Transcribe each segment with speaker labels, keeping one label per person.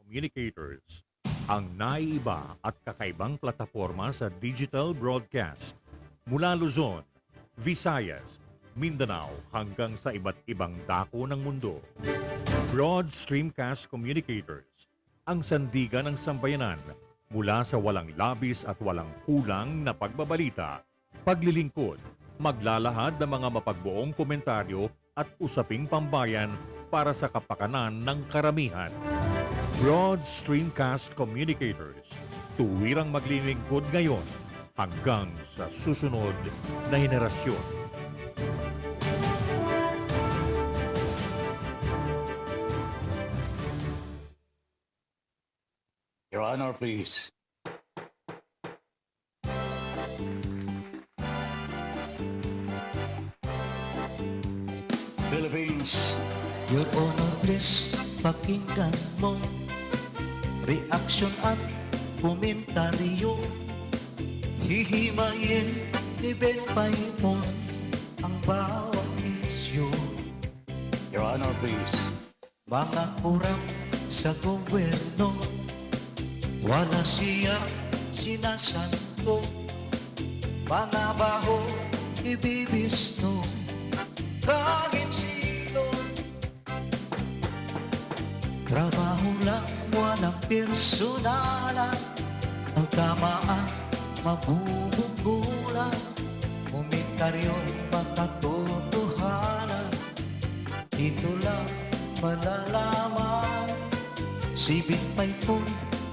Speaker 1: Communicators, ang naiiba at kakaibang plataporma sa digital broadcast mula Luzon, Visayas, Mindanao hanggang sa iba't ibang dako ng mundo. Broad Streamcast Communicators, ang sandigan ng sambayanan mula sa walang labis at walang kulang na pagbabalita, paglilingkod, maglalahad ng mga mapagbuong komentaryo at usaping pambayan para sa kapakanan ng karamihan. Broad Streamcast Communicators, tuwirang maglilingkod ngayon hanggang sa susunod na henerasyon.
Speaker 2: Your Honor, please. Philippines.
Speaker 3: Your Honor, please, pakinggan mo reaksyon at komentaryo. Hihimayin ni Ben Paimon ang bawat isyu.
Speaker 2: Your Honor, please.
Speaker 3: Mga kurang sa gobyerno, wala siya sinasanto. Mga baho ibibisto, kahit sino. Trabaho lang, walang personalan. Ang tamaan, mabubunggulan. Komentaryo'y makatotohanan. Dito lang malalaman. Si Big Paipon,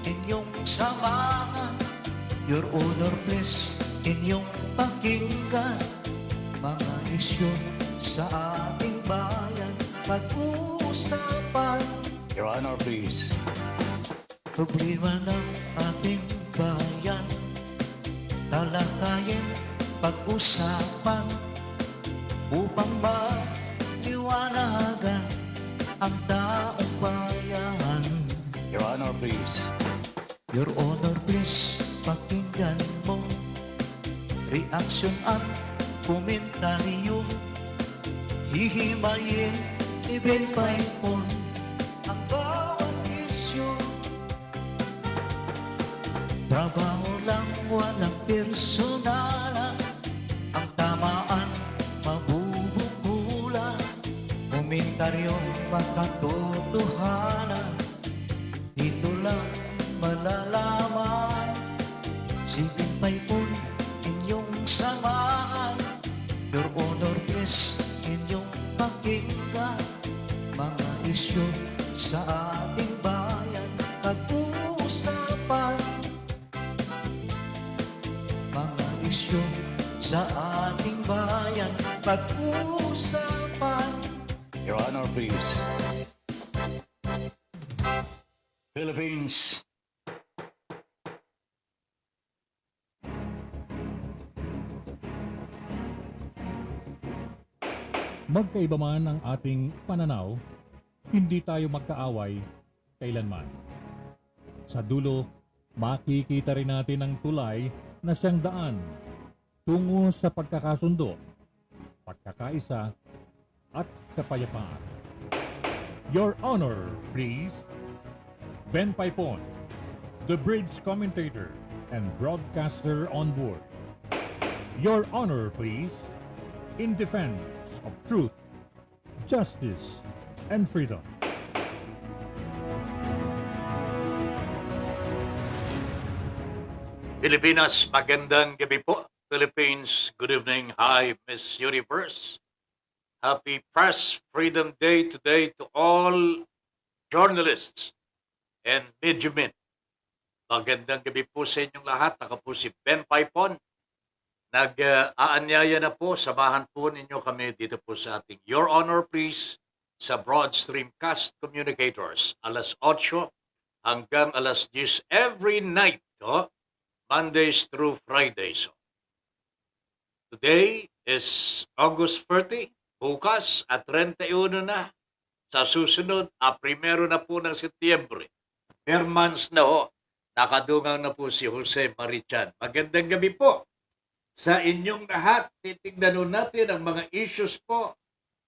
Speaker 3: inyong samahan. Your Honor, please, inyong pakinggan. Mga isyu sa ating bayan, pag-uusapan.
Speaker 2: Your Honor, please.
Speaker 3: Problema ng ating bayan, talakayin, pag-usapan, upang maliwanagan ang taong bayan.
Speaker 2: Your Honor, please.
Speaker 3: Your Honor, please, pakinggan mo reaksyon at komentaryo. Hihimayin ni Ben Paipon ang bawat isyu. Trabaho lang, walang personalan. Ang tamaan, mabubunggulan. Komentaryo, makatotohanan. Dito lang malalaman. Si Ben Paipon, inyong samahan. Your Honor, please, inyong pakinggan. Mga isyu sa ating bayan, pag-uusapan. Mga isyu sa ating bayan, pag-uusapan.
Speaker 2: Your Honor, please. Philippines.
Speaker 1: Magkaiba man ang ating pananaw, hindi tayo magkaaway kailanman. Sa dulo, makikita rin natin ang tulay na siyang daan tungo sa pagkakasundo, pagkakaisa, at kapayapaan. Your Honor, please. Ben Paipon, the bridge commentator and broadcaster on board. Your Honor, please. In defense of truth, justice, and freedom.
Speaker 2: Pilipinas, magandang gabi po. Philippines, good evening. Hi, Miss Universe. Happy Press Freedom Day today to all journalists and mediamen. Magandang gabi po sa inyong lahat. Ako po si Ben Paipon. Nag-aanyaya na po, samahan po ninyo kami dito po sa ating Your Honor, please, sa Broad Streamcast Communicators. Alas 8 hanggang alas 10 every night, Mondays through Fridays. Today is August 30, bukas at 31 na. Sa susunod, primero na po ng Setyembre. Per months na nakadungaw na po si Jose Marichan. Magandang gabi po. Sa inyong lahat, titignan natin ang mga issues po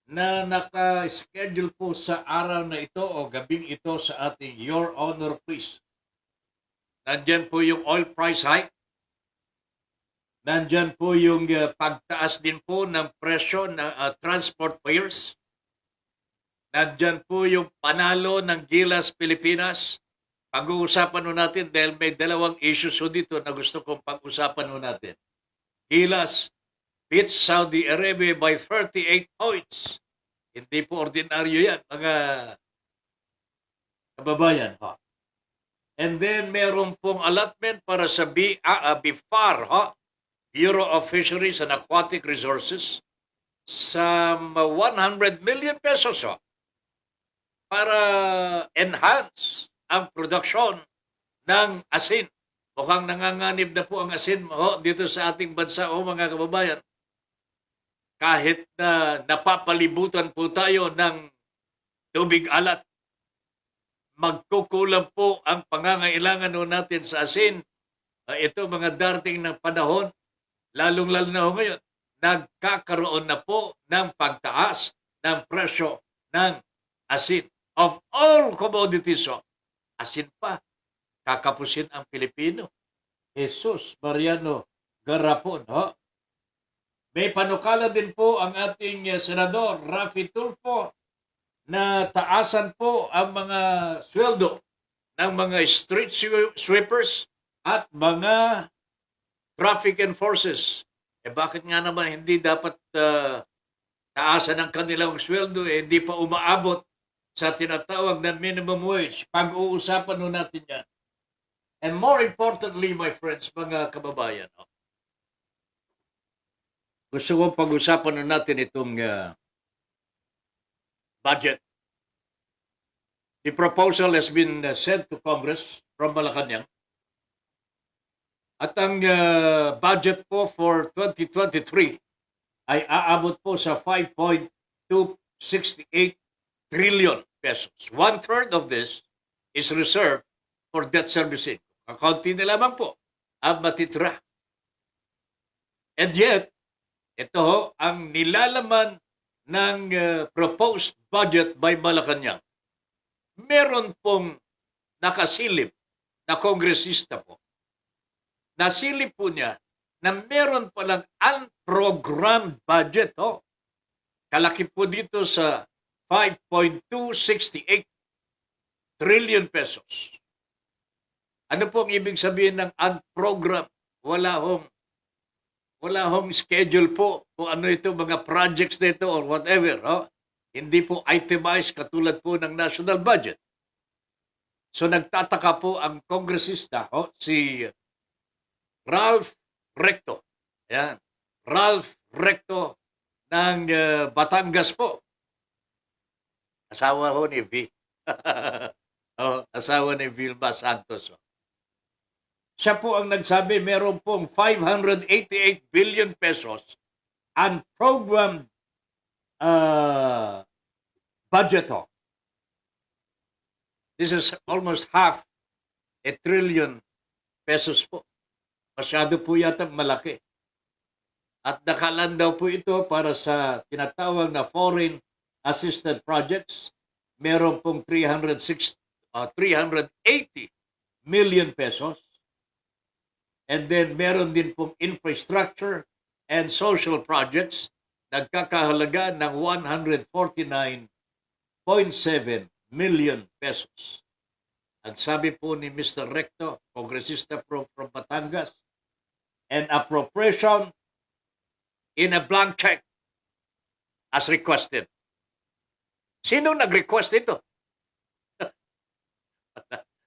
Speaker 2: na naka-schedule po sa araw na ito o gabing ito sa ating Your Honor Please. Nandyan po yung oil price hike. Nandyan po yung pagtaas din po ng presyo ng transport fares. Nandyan po yung panalo ng Gilas Pilipinas. Pag-uusapan ho natin dahil may dalawang issues ho dito na gusto kong pag-usapan ho natin. Gilas beats Saudi Arabia by 38 points. Hindi po ordinaryo yan, mga kababayan. Ha? And then meron pong allotment para sa BIFAR, ha? Bureau of Fisheries and Aquatic Resources, sa 100 million pesos ha? Para enhance ang production ng asin. Mukhang nanganganib na po ang asin ho, dito sa ating bansa, mga kababayan. Kahit na napapalibutan po tayo ng tubig alat, magkukulang po ang pangangailangan natin sa asin. Ito mga darating na panahon, lalong-lalo na ngayon, nagkakaroon na po ng pagtaas ng presyo ng asin. Of all commodities, asin pa, kakapusin ang Pilipino. Jesus Mariano Garapon. May panukala din po ang ating Senador Raffy Tulfo na taasan po ang mga sweldo ng mga street sweepers at mga traffic enforcers. Bakit nga naman hindi dapat taasan ang kanilang sweldo? Hindi pa umaabot sa tinatawag na minimum wage. Pag-uusapan nun natin yan. And more importantly, my friends, mga kababayan, gusto kong pag-usapan nun natin itong budget. The proposal has been sent to Congress from Malacanang. At ang budget po for 2023 ay aabot po sa 5.268 trillion pesos. One-third of this is reserved for debt servicing. Kaunti na lamang po ang matitira. And yet, ito ang nilalaman ng proposed budget by Malacanang. Meron pong nakasilip na kongresista po. Nasilip po niya na meron palang unprogrammed budget. Kalaki po dito sa 5.268 trillion pesos. Ano pong ibig sabihin ng unprogrammed? Wala hong schedule po kung ano ito, mga projects nito or whatever. Hindi po itemized katulad po ng national budget. So nagtataka po ang kongresista, si Ralph Recto. Ayan. Ralph Recto ng Batangas po. Asawa ho ni V. Asawa ni Vilma Santos. Siya po ang nagsabi, meron pong 588 billion pesos unprogrammed budget. This is almost half a trillion pesos po. Masyado po yata malaki. At nakalaan daw po ito para sa tinatawag na foreign assisted projects. Meron pong 380 million pesos. And then meron din pong infrastructure and social projects nagkakahalaga ng 149.7 million pesos. Ang sabi po ni Mr. Recto, kongresista from Batangas, an appropriation in a blank check as requested. Sino nag-request ito?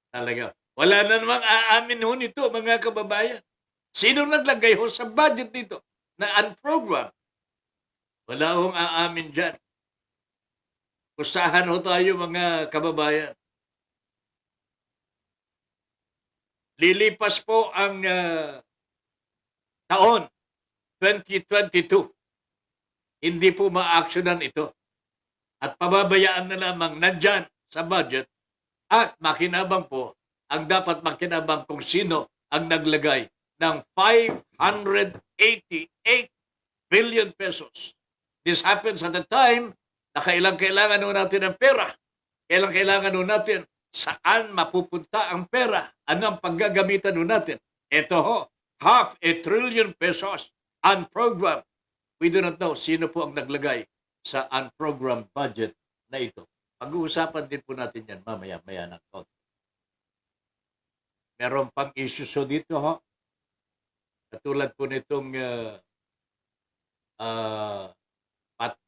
Speaker 2: Talaga. Wala na namang aamin ho nito, mga kababayan. Sino naglagay ho sa budget nito na unprogrammed? Wala hong aamin dyan. Kusahan ho tayo, mga kababayan. Lilipas po ang taon 2022. Hindi po ma-actionan ito. At pababayaan na lamang nandyan sa budget at makinabang po ang dapat makinabang kung sino ang naglagay ng 588 billion pesos. This happens at a time na kailangan ho natin ng pera. Kailangan ho natin saan mapupunta ang pera. Ano ang paggagamitan ho natin. Ito ho, 500 billion pesos unprogrammed. We do not know sino po ang naglagay sa unprogrammed budget na ito. Pag-uusapan din po natin yan mamaya-maya ng konti. Meron pang issues ho dito ho. Katulad po nitong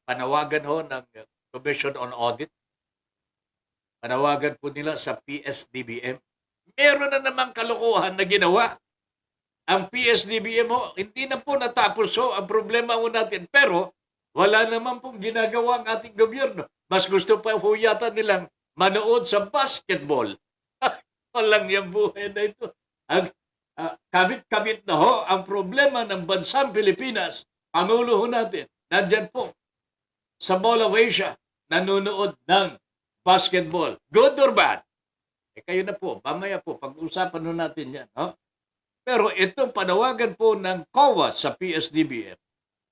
Speaker 2: panawagan ho ng Commission on Audit. Panawagan po nila sa PSDBM. Meron na namang kalokohan na ginawa. Ang PSDBM ho, hindi na po natapos ho ang problema ho natin. Pero wala naman pong ginagawa ang ating gobyerno. Mas gusto pa po yata nilang manood sa basketball. Walang yung buhay na ito. Kabit-kabit na ho ang problema ng bansang Pilipinas. Pangulo ho natin, nandyan po sa Mall of Asia, nanonood ng basketball. Good or bad? Kayo na po, mamaya po, pag-usapan ho natin yan. Ho? Pero itong panawagan po ng COA sa PSDBM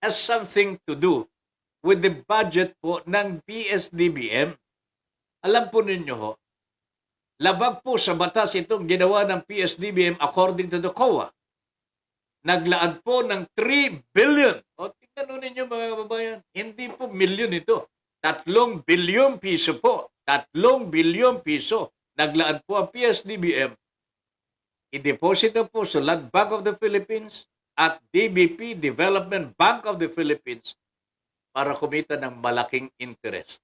Speaker 2: has something to do with the budget po ng PSDBM. Alam po ninyo ho, labag po sa batas itong ginawa ng PSDBM according to the COA. Naglaan po ng 3 billion. O tingnan ninyo mga kababayan, hindi po milyon ito. 3 bilyon piso po. 3 bilyon piso. Naglaan po ang PSDBM. I-deposito po sa Land Bank of the Philippines at DBP, Development Bank of the Philippines, para kumita ng malaking interest.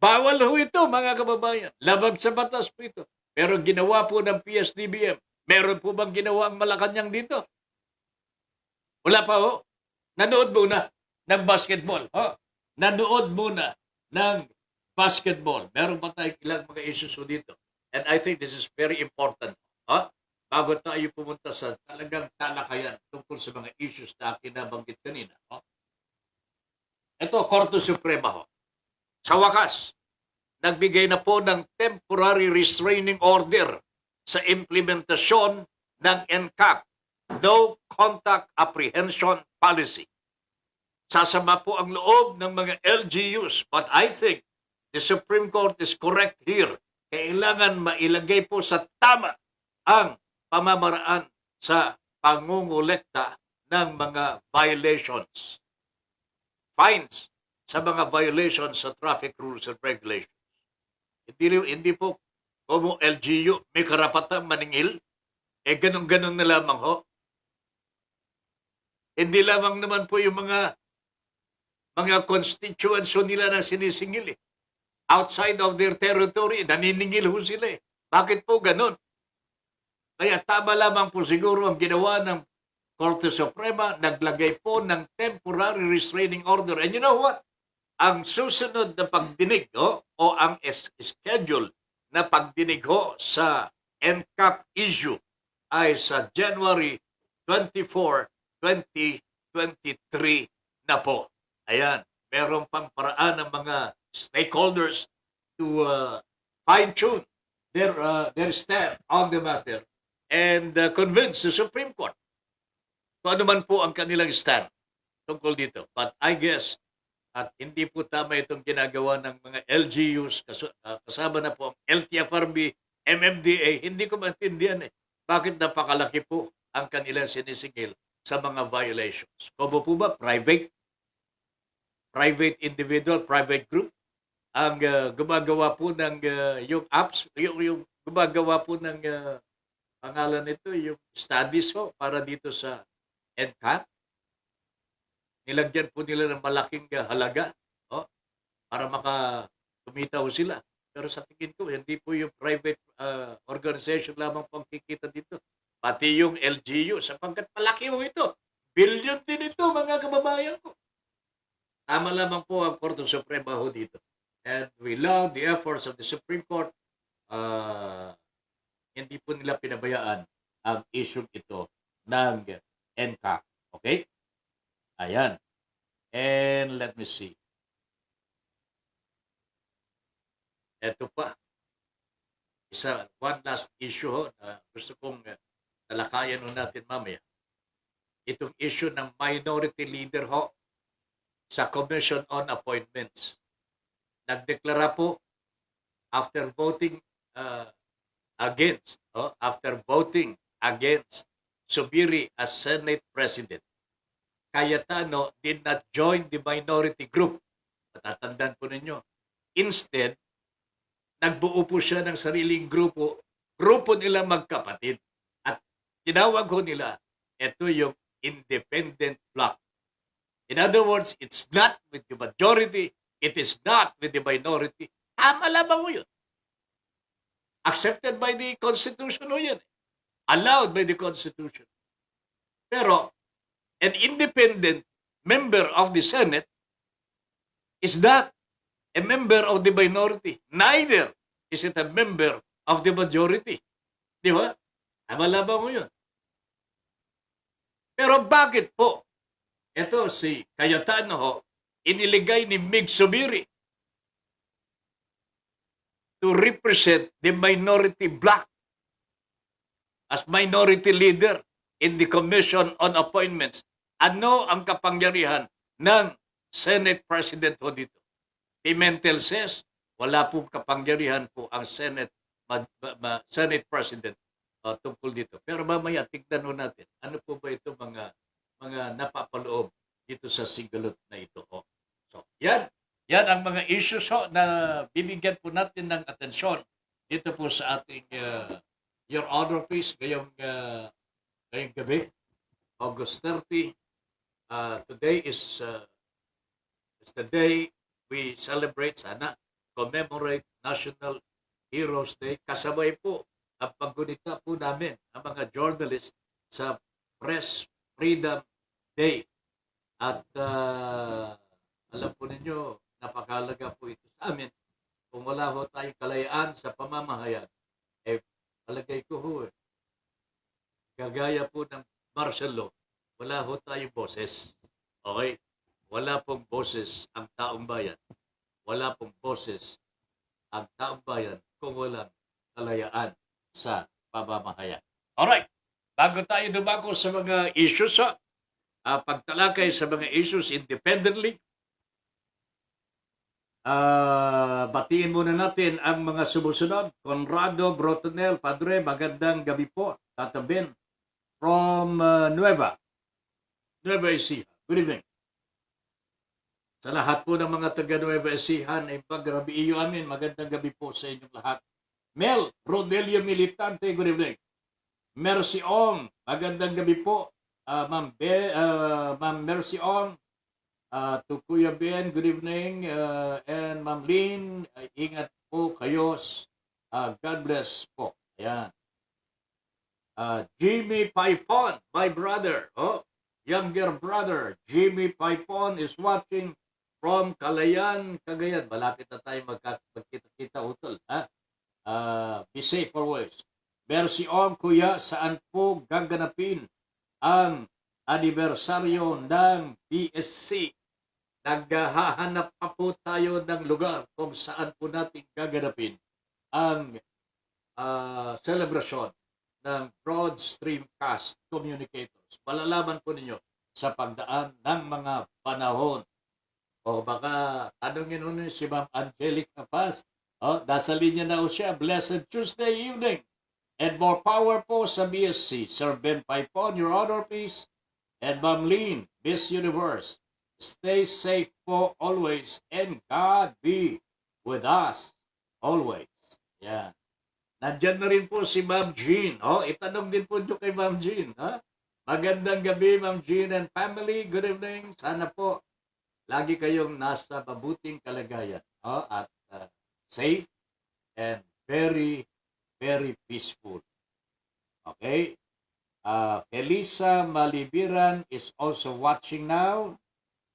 Speaker 2: Bawal ho ito, mga kababayan. Labag sa batas po ito. Pero ginawa po ng PSDBM. Meron po bang ginawa ang Malacanang dito? Wala pa ho. Nanood muna ng basketball. Ho? Nanood muna ng basketball. Meron pa tayong ilang mga issues ho dito. And I think this is very important. Ho? Bago tayo pumunta sa talagang talakayan tungkol sa mga issues na kinabanggit kanina. Ho? Ito, Korte Suprema ho. Sa wakas, nagbigay na po ng temporary restraining order sa implementasyon ng NCAP, No Contact Apprehension Policy. Sasama po ang loob ng mga LGUs, but I think the Supreme Court is correct here. Kailangan mailagay po sa tama ang pamamaraan sa pangungulekta ng mga violations. Fines sa mga violations sa traffic rules and regulations. Hindi po como LGU may karapatang maningil, ganun-ganun na lamang ho. Hindi lamang naman po yung mga constituents ho nila na sinisingil eh. Outside of their territory, naniningil ho sila eh. Bakit po ganun? Kaya tama lamang po siguro ang ginawa ng Korte Suprema, naglagay po ng temporary restraining order. And you know what? Ang susunod na pagdinig o ang schedule na pagdinig ho sa NCAP issue ay sa January 24, 2023 na po. Ayan, meron pang paraan ng mga stakeholders to fine-tune their stand on the matter and convince the Supreme Court kung ano man po ang kanilang stand tungkol dito. But I guess at hindi po tama itong ginagawa ng mga LGUs, kasama na po ang LTFRB, MMDA, hindi ko maintindihan eh. Bakit napakalaki po ang kanilang sinisingil sa mga violations? Como po ba? Private individual, private group, ang gumagawa po ng yung apps, yung gumagawa po ng pangalan nito, yung studies ho, para dito sa NCAP. Nilagyan po nila ng malaking halaga para makakumita ho sila. Pero sa tingin ko, hindi po yung private organization lamang pang kikita dito. Pati yung LGU, sapagkat malaki ho ito. Billion din ito, mga kababayan ko. Tama lamang po ang Korte Suprema ho dito. And we love the efforts of the Supreme Court. Hindi po nila pinabayaan ang issue ito ng NCAP. Okay? Ayan. And let me see. Ito pa. One last issue ho, na gusto kong talakayan ho natin mamaya. Itong issue ng minority leader ho sa Commission on Appointments. nagdeklara po after voting after voting against Subiri as Senate President, Cayetano did not join the minority group. Matatandaan po ninyo. Instead, nagbuo po siya ng sariling grupo nila magkapatid. At tinawag ho nila, ito yung independent bloc. In other words, it's not with the majority, it is not with the minority. Tama lamang mo yun. Accepted by the Constitution ho yan. Allowed by the Constitution. Pero, an independent member of the Senate is not a member of the minority. Neither is it a member of the majority. Di ba? Tama lamang mo yun. Pero bakit po ito si Cayetano ho, iniligay ni Mig Subiri to represent the minority bloc as minority leader in the Commission on Appointments? Ano ang kapangyarihan ng Senate President ho dito? Pimentel says, wala pong kapangyarihan po ang Senate President tungkol dito. Pero mamaya tignan ho natin, ano po ba ito mga napapaloob dito sa sigalot na ito ho. So, yan ang mga issues ho na bibigyan po natin ng atensyon dito po sa ating Your Honor, please, ngayong gabi, August 30. Today is the day we celebrate, commemorate National Heroes Day. Kasabay po ang paggunita po namin ang mga journalist sa Press Freedom Day. At alam po ninyo, napakahalaga po ito sa amin. Kung wala ho tayong kalayaan sa pamamahayag, palagay ko ho, gagaya po ng martial law, wala ho tayong boses. Okay? Wala pong boses ang taong bayan. Wala pong boses ang taong bayan kung walang kalayaan sa pamamahayag. Alright. Bago tayo dumako sa mga issues, pagtalakay sa mga issues independently, batiin muna natin ang mga sumusunod. Conrado Brotonel, Padre, magandang gabi po. Tata Ben from Nueva Ecija. Good evening. Sa lahat po ng mga taga Nueva Ecija ay paggabi iyo amin. Magandang gabi po sa inyong lahat. Mel Rodelio Militante, good evening. Mercy Ong, magandang gabi po. Ma'am Mercy Ong, to Kuya Ben, good evening. And Ma'am Lynn, ingat po kayo. God bless po. Ayan. Jimmy Paipon, my brother, younger brother, Jimmy Paipon is watching from Calayan, Cagayan. Malapit na tayo magkita-kita utol. Be safe always. Mercy Om, Kuya, saan po gaganapin ang anibersaryo ng BSC? Naghahanap pa po tayo ng lugar kung saan po natin gaganapin ang celebration ng Broad Streamcast Communicators. Malalaman po ninyo sa pagdaan ng mga panahon. O baka tanungin mo si Ma'am Angelica Paz. Nasa linya na po siya. Blessed Tuesday evening. And more power po sa BSC. Sir Ben Paipon, Your Honor, please. And Ma'am Lynn, Miss Universe. Stay safe po always and God be with us always. Yeah. Nandyan na rin po si Ma'am Jean. Itanong din po nyo kay Ma'am Jean. Magandang gabi, Ma'am Jean and family. Good evening. Sana po lagi kayong nasa mabuting kalagayan at safe and very, very peaceful. Okay? Felisa Malibiran is also watching now.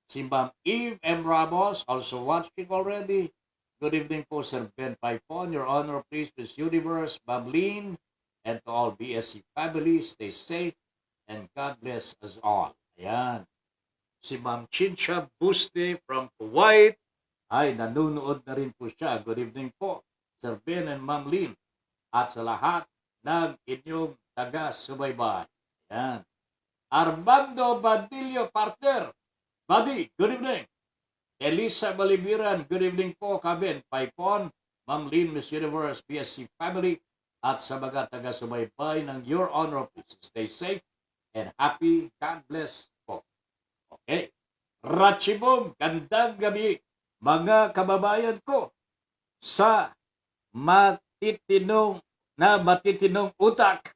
Speaker 2: Si Ma'am Eve M. Ramos also watching already. Good evening po, Sir Ben Paipon. Your Honor, please, Miss Universe, Ma'am Lynn, and to all BSC families, stay safe and God bless us all. Ayan. Si Ma'am Chincha Buste from Kuwait ay nanonood na rin po siya. Good evening po, Sir Ben and Ma'am Lynn, at sa lahat ng inyong taga-subaybay. Ayan. Armando Badillo, partner. Buddy, good evening. Elisa Balibiran, good evening po, Kabin. Paipon, Ma'am Lynn, Miss Universe, PSC Family, at sa mga taga-subaybay ng Your Honor, please stay safe and happy. God bless po. Okay. Rachibom, gandang gabi, mga kababayan ko sa matitinong utak.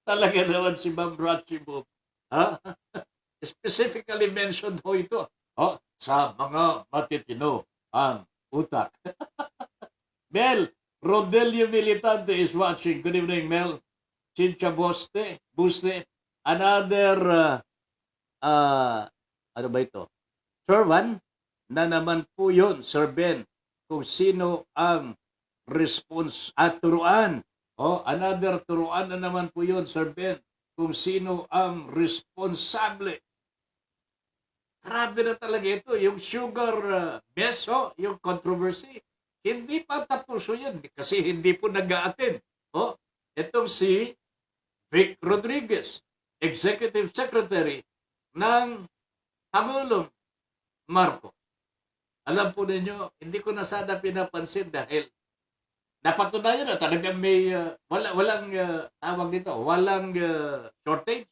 Speaker 2: Talaga naman si Ma'am Rachibom. Ha? Specifically mentioned ho ito. Sa mga matitino ang utak. Mel, Rodelio Militante is watching. Good evening, Mel. Chincha Buste. Another, ano ba ito? Servan na naman po yun, Sir Ben, kung sino ang turuan. Another turuan na naman po yun, Sir Ben, kung sino ang responsable. Grabe na talaga ito. Yung sugar beso, yung controversy. Hindi pa tapos yun kasi hindi po nag-a-attend. Itong si Vic Rodriguez, Executive Secretary ng Pangulong Marcos. Alam po ninyo, hindi ko na sana pinapansin dahil napatunayan na talagang may walang tawag dito, walang shortage,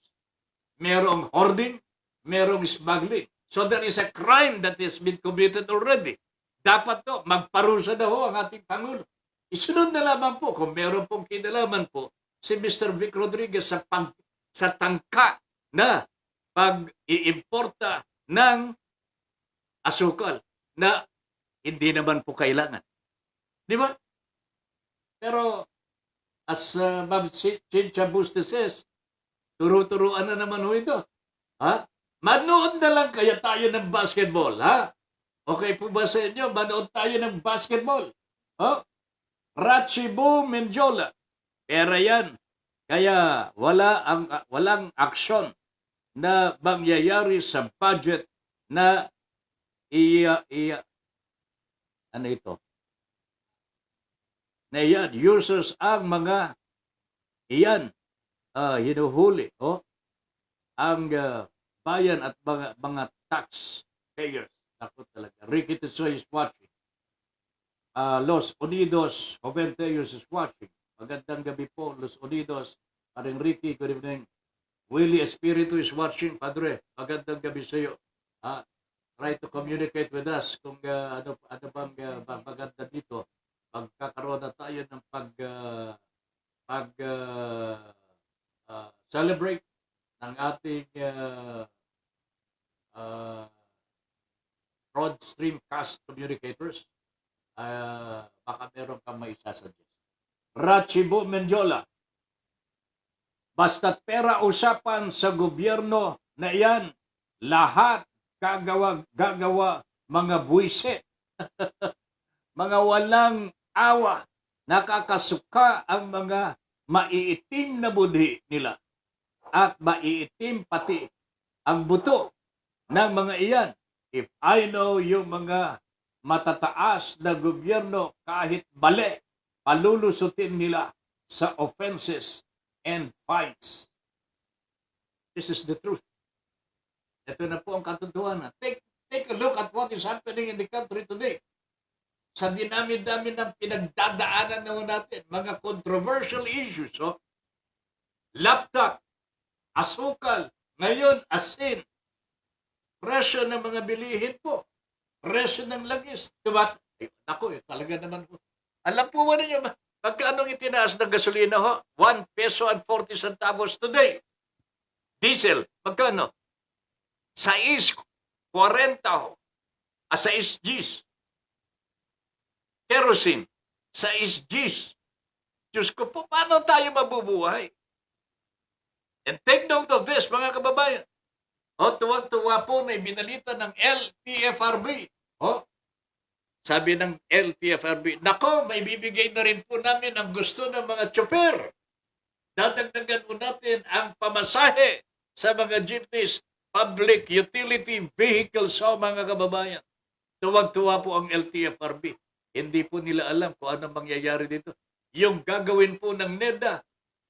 Speaker 2: merong hoarding, merong smuggling. So there is a crime that has been committed already. Dapat to, magparusa na ho ang ating Pangulo. Isunod na lamang po kung meron pong kinalaman po si Mr. Vic Rodriguez sa tangka na pag-iimporta ng asukal na hindi naman po kailangan. Di ba? Pero as Ma'am Chincha Buste says, turu-turuan na naman ho ito. Manood na lang kaya tayo ng basketball, ha? Okay po ba sa inyo? Manood tayo ng basketball. Rachibu Menjola. Pera yan. Kaya walang aksyon na mangyayari sa budget na ano ito? Na yan, users ang mga hinuhuli. Ang bayan at mga taxpayers. Ako talaga. Ricky Tisoy is watching. Los Unidos, Joventeos is watching. Magandang gabi po, Los Unidos. Paring Ricky, good evening. Willie Espiritu is watching. Padre, magandang gabi sa iyo. Try to communicate with us kung ano bang maganda dito. Pagkakaroon na tayo ng celebrate ng ating broad streamcast communicators, baka meron kang may isasuggest. Rachibu Menjola, basta't pera usapan sa gobyerno na iyan, lahat gagawa mga buwise. Mga walang awa, nakakasuka ang mga maiitim na budhi nila at maiitim pati ang buto ng mga iyan. If I know yung mga matataas na gobyerno kahit bale, palulusutin nila sa offenses and fights. This is the truth. Ito na po ang katotohanan. Take a look at what is happening in the country today. Sa dinami-dami ng pinagdadaanan naman natin, mga controversial issues, laptop, asukal, ngayon asin, presyo ng mga bilihin po, presyo ng langis, diba? Talaga naman po. Alam po ba ninyo, magkano itinaas ng gasolina ho? 1 peso and 40 centavos today. Diesel, magkano? 6.40 ho. 6 Gs. Kerosene, 6 Gs. Diyos ko po, paano tayo mabubuhay? And take note of this, mga kababayan. Tuwag-tuwa po na ibinalita ng LTFRB. Sabi ng LTFRB, nako, may bibigay na rin po namin ang gusto ng mga tsoper. Dadagdagan po natin ang pamasahe sa mga jeepneys, public utility vehicles, mga kababayan. Tuwag-tuwa po ang LTFRB. Hindi po nila alam kung anong mangyayari dito. Yung gagawin po ng NEDA,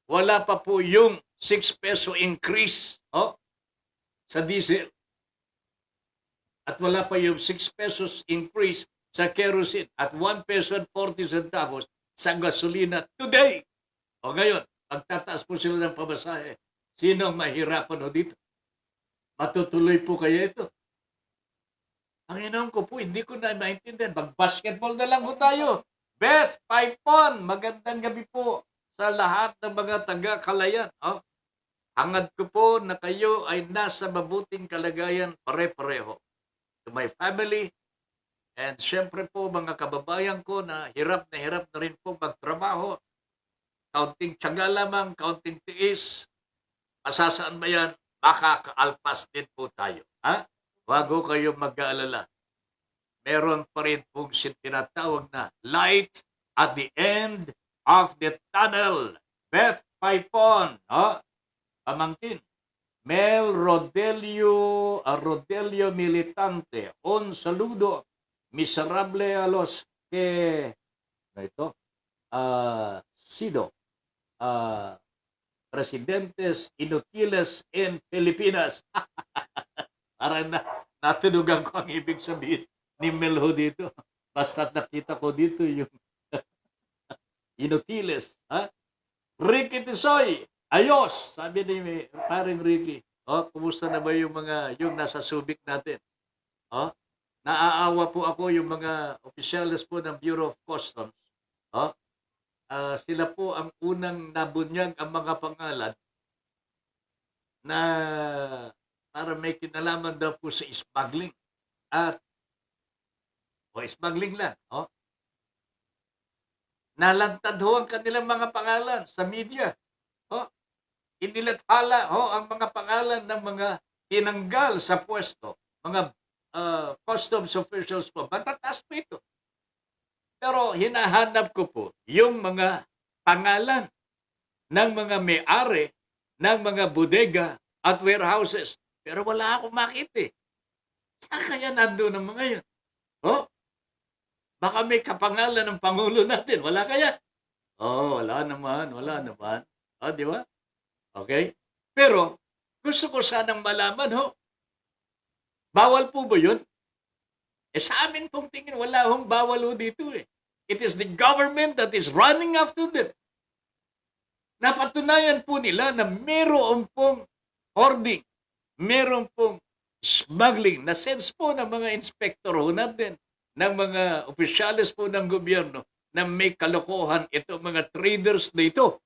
Speaker 2: wala pa po yung 6 peso increase sa diesel. At wala pa yung 6 pesos increase sa kerosene at 1 peso and 40 centavos sa gasolina today. O ngayon, pagtataas po sila ng pamasahe, sino ang mahirapan o dito? Matutuloy po kaya ito? Panginoon ko po, hindi ko na maintindihan. Mag-basketball na lang po tayo. Beth Paipon, magandang gabi po sa lahat ng mga taga-Kalayan. Hangad ko po na kayo ay nasa mabuting kalagayan pare-pareho. To my family, and syempre po mga kababayan ko na hirap na rin po magtrabaho. Kaunting tiyaga lamang, kaunting tiis. Masasaan ba yan? Makakaalpas din po tayo. Bago kayo mag-aalala. Meron pa rin pong tinatawag na light at the end of the tunnel. Beth Paipon, pamangkin. Mel Rodelio Militante, un saludo miserable a los que, sido, presidentes inutiles en Pilipinas. Parang natudugan ko ang ibig sabihin ni Melho dito. Basta nakita ko dito yung inutiles. Ricky Tisoy, ayos! Sabi ni paring Ricky. Kumusta na ba yung nasa Subic natin? Naaawa po ako yung mga opisyales po ng Bureau of Customs. Sila po ang unang nabunyag ang mga pangalan na para may kinalaman daw po sa smuggling. At smuggling lang. Nalantad ho ang kanilang mga pangalan sa media. Inilathala ang mga pangalan ng mga tinanggal sa pwesto. Mga customs officials po. Matataas po ito. Pero hinahanap ko po yung mga pangalan ng mga may-ari ng mga bodega at warehouses. Pero wala akong makita. Saan kaya nandun ang mga yun? Baka may kapangalan ng Pangulo natin. Wala kaya? Wala naman. Di ba? Okay? Pero, gusto ko sanang malaman, bawal po ba yun? Sa amin pong tingin, wala hong bawal dito eh. It is the government that is running after them. Napatunayan po nila na meron pong hoarding, meron pong smuggling, na sense po ng mga inspektor natin, ng mga opisyales po ng gobyerno, na may kalokohan ito mga traders dito.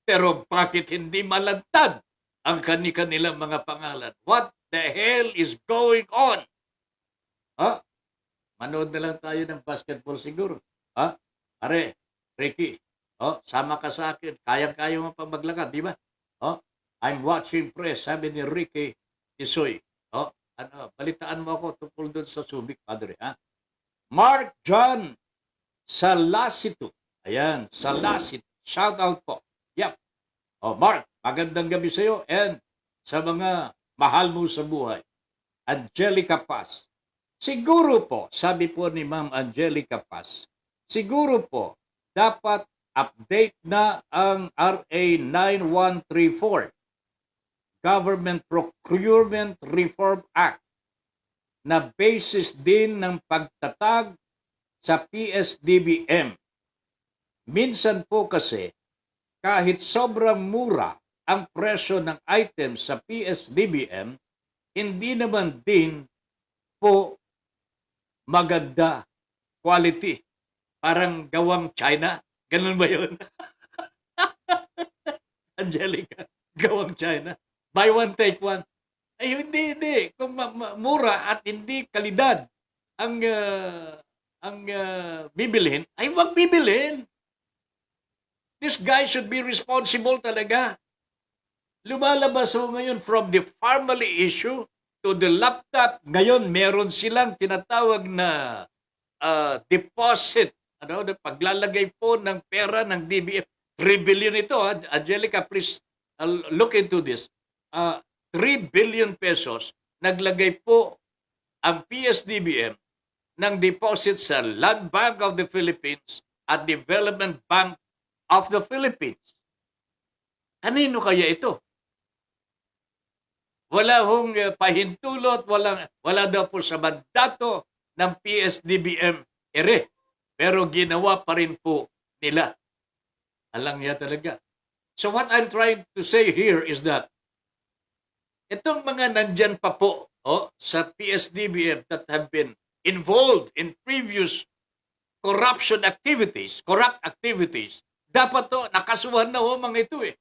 Speaker 2: Pero bakit hindi malantad ang kanilang mga pangalan? What the hell is going on? Manood na lang tayo ng basketball siguro. Are, Ricky, sama ka sa akin. Kayang-kaya mo pa maglakad, di ba? I'm watching press, sabi ni Ricky Tisoy. Balitaan mo ako tungkol doon sa Subic, Padre. Mark John Salasito. Ayan, Salasito. Shout out po. Yep. Mark, magandang gabi sa iyo and sa mga mahal mo sa buhay. Angelica Paz. Siguro po, sabi po ni Ma'am Angelica Paz, siguro po, dapat update na ang RA 9134, Government Procurement Reform Act, na basis din ng pagtatag sa PSDBM. Minsan po kasi, kahit sobrang mura ang presyo ng items sa PSDBM, hindi naman din po maganda quality. Parang gawang China. Ganun ba yun? Angelica, gawang China. Buy one, take one. Ay, hindi. Kung mura at hindi kalidad ang bibilhin, ay wag bibilhin. This guy should be responsible talaga. Lumalabas ho ngayon from the family issue to the laptop. Ngayon, meron silang tinatawag na deposit. Paglalagay po ng pera ng DBM. 3 billion ito. Angelica, please look into this. 3 billion pesos naglagay po ang PSDBM ng deposit sa Land Bank of the Philippines at Development Bank of the Philippines. Kanino kaya ito? Wala hong pahintulot, wala daw po sa mandato ng PSDBM ere. Pero ginawa pa rin po nila. Alang niya talaga. So what I'm trying to say here is that itong mga nandyan pa po sa PSDBM that have been involved in previous corrupt activities, dapat to nakasuhan na mga ito eh.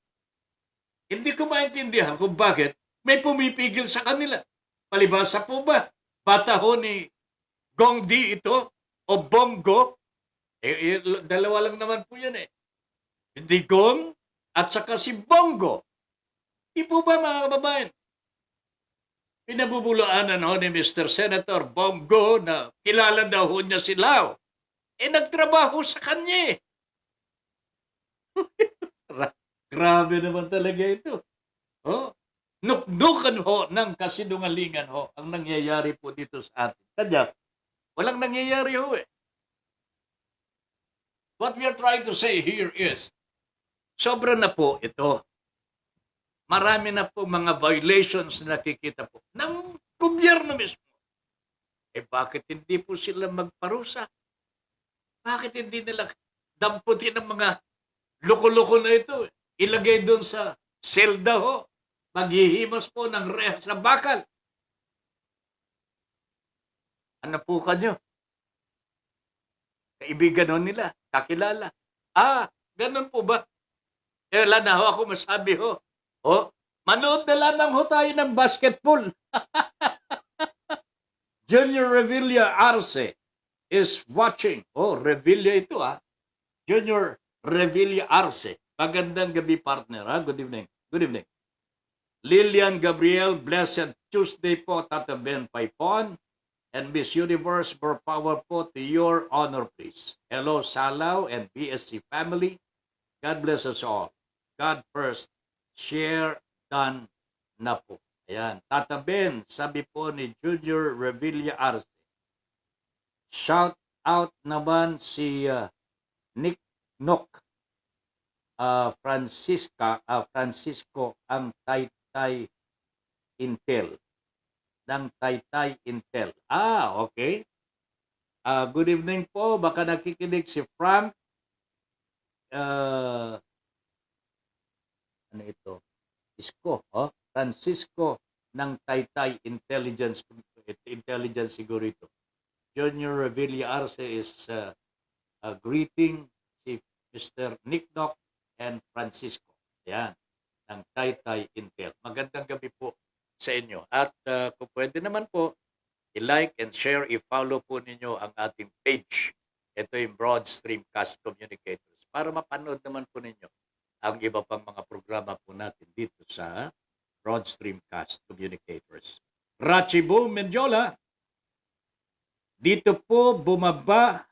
Speaker 2: Hindi ko maintindihan kung bakit may pumipigil sa kanila. Palibhasa po ba? Bata ho ni Gong Di ito o Bongo? Dalawa lang naman po yan eh. Hindi Gong at saka si Bongo. Di po ba mga kababayan? Pinabubulaanan ho ni Mr. Senator Bongo na kilala daw ho niya si Lao. Nagtrabaho sa kanya eh. Grabe naman talaga ito. Nukdukan ho ng kasinungalingan ho ang nangyayari po dito sa atin. Kanya, walang nangyayari ho eh. What we are trying to say here is, sobra na po ito. Marami na po mga violations na nakikita po ng gobyerno mismo. Bakit hindi po sila magparusa? Bakit hindi nila damputin ang mga loko-loko na ito? Ilagay doon sa selda ho. Maghihimas po ng rehas sa bakal. Ano po kanyo? Kaibigan ho nila, kakilala. Ganun po ba? Wala na ho ako masabi ho. Manood na lamang ho tayo ng basketball. Junior Revilla Arce is watching. Revilla ito Junior Revilla Arce. Magandang gabi partner Good evening. Good evening. Lilian Gabriel, blessed Tuesday po, Tata Ben Paipon. And Miss Universe, more power po to your honor, please. Hello, Salaw and BSC family. God bless us all. God first. Share done na po. Ayan. Tata Ben, sabi po ni Junior Revilla Arce. Shout out naman si Nick Nock. Francisco ang Taytay Intel. Ng Taytay Intel. Okay. Good evening po. Baka nakikinig si Frank. Ano ito? Francisco ng Taytay Intelligence siguro ito. Junior Revilla Arce is greeting si Mr. Nick Nock and Francisco. Yan. Ng Taytay Intel. Magandang gabi po sa inyo. At kung pwede naman po, i-like and share, i-follow po ninyo ang ating page. Ito yung Broad Streamcast Communicators. Para mapanood naman po ninyo ang iba pang mga programa po natin dito sa Broad Streamcast Communicators. Rachibo Mendiola, dito po bumaba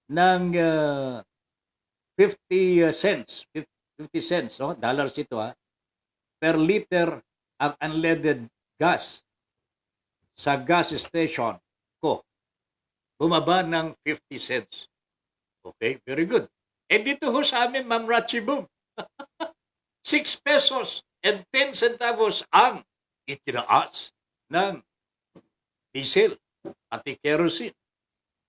Speaker 2: ng 50 cents, dollars ito per liter ang unleaded gas sa gas station ko. Bumaba ng 50 cents. Okay, very good. Dito ho sa amin, Ma'am Rachibo, 6 pesos and 10 centavos ang itinaas ng diesel at kerosene.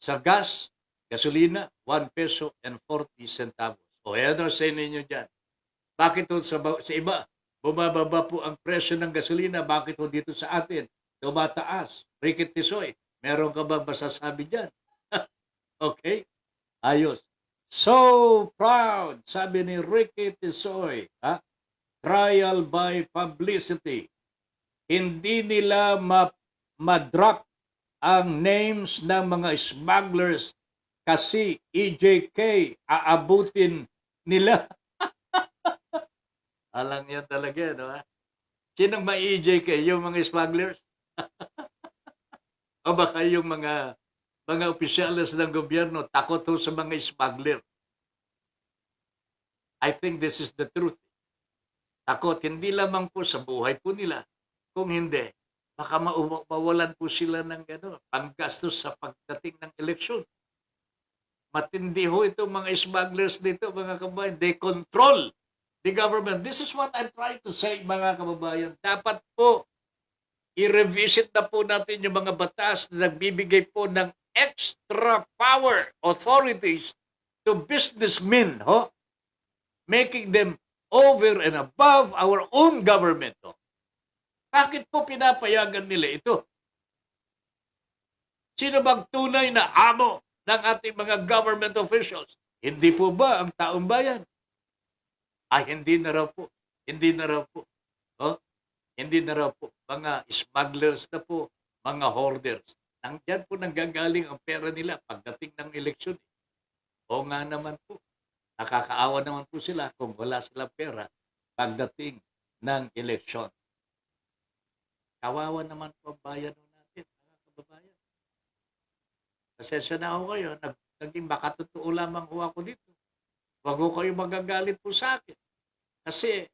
Speaker 2: Sa gas, gasolina, 1 peso and 40 centavos. Ano sa inyo dyan? Bakit sa iba, bumababa po ang presyo ng gasolina? Bakit dito sa atin, tumataas? Ricky Tisoy, meron ka bang masasabi dyan? Okay? Ayos. So proud, sabi ni Ricky Tisoy, trial by publicity. Hindi nila ma-drop ang names ng mga smugglers kasi EJK aabutin nila. Alang yan talaga, no? Sinong ma-EJK? Yung mga smugglers? O baka yung mga opisyalis ng gobyerno takot ho sa mga smuggler? I think this is the truth. Takot, hindi lamang po sa buhay po nila. Kung hindi, baka mawalan po sila ng panggastos sa pagdating ng eleksyon. Matindi ho itong mga smugglers dito, mga kababayan. They control the government. This is what I'm trying to say, mga kababayan. Dapat po i-revisit na po natin yung mga batas na nagbibigay po ng extra power authorities to businessmen, making them over and above our own government. Bakit po pinapayagan nila ito? Sino bang tunay na amo ng ating mga government officials? Hindi po ba ang taong bayan? Ay, hindi na raw po. Hindi na raw po. Hindi na raw po. Mga smugglers na po, mga hoarders. Diyan po nanggagaling ang pera nila pagdating ng eleksyon. O nga naman po. Nakakaawa naman po sila kung wala silang pera pagdating ng eleksyon. Kawawa naman po ang bayan natin, mga kababayan. Pasensya na ako kayo, naging makatotoo lamang ho ako dito. Huwag ho kayo magagalit po sa akin. Kasi,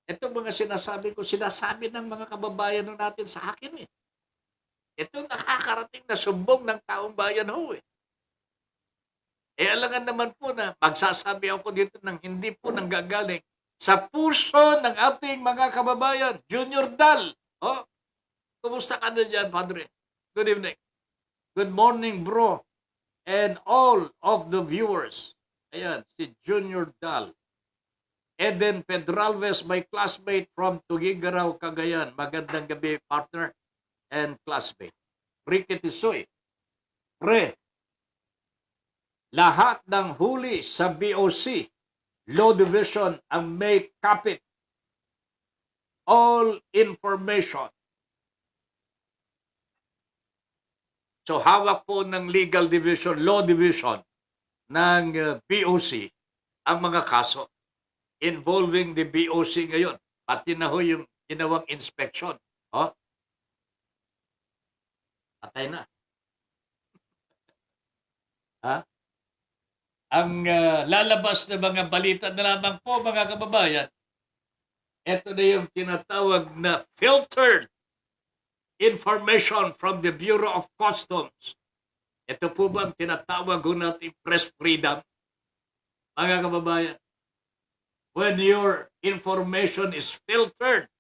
Speaker 2: itong mga sinasabi ko, sinasabi ng mga kababayan natin sa akin. Ito nakakarating na sumbong ng taong bayan ho. Alangan naman po na magsasabi ako dito ng hindi po nanggagaling sa puso ng ating mga kababayan. Junior Dal. Kumusta ka na dyan, Padre? Good evening. Good morning, bro. And all of the viewers. Ayan, si Junior Dal. Eden Pedralves, my classmate from Tugigaraw, Cagayan. Magandang gabi, partner and classmate. Ricky Tisoy. Pre, lahat ng huli sa BOC, Law Division ang may kapit. All information. So hawak po ng Legal Division, Law Division ng BOC ang mga kaso involving the BOC ngayon. Pati na ho yung ginawang inspection. Patay na. Ang lalabas na mga balita na lamang po, mga kababayan, ito na yung tinatawag na filtered information from the Bureau of Customs. Ito po ba ang tinatawag ho natin press freedom? Mga kababayan, when your information is filtered,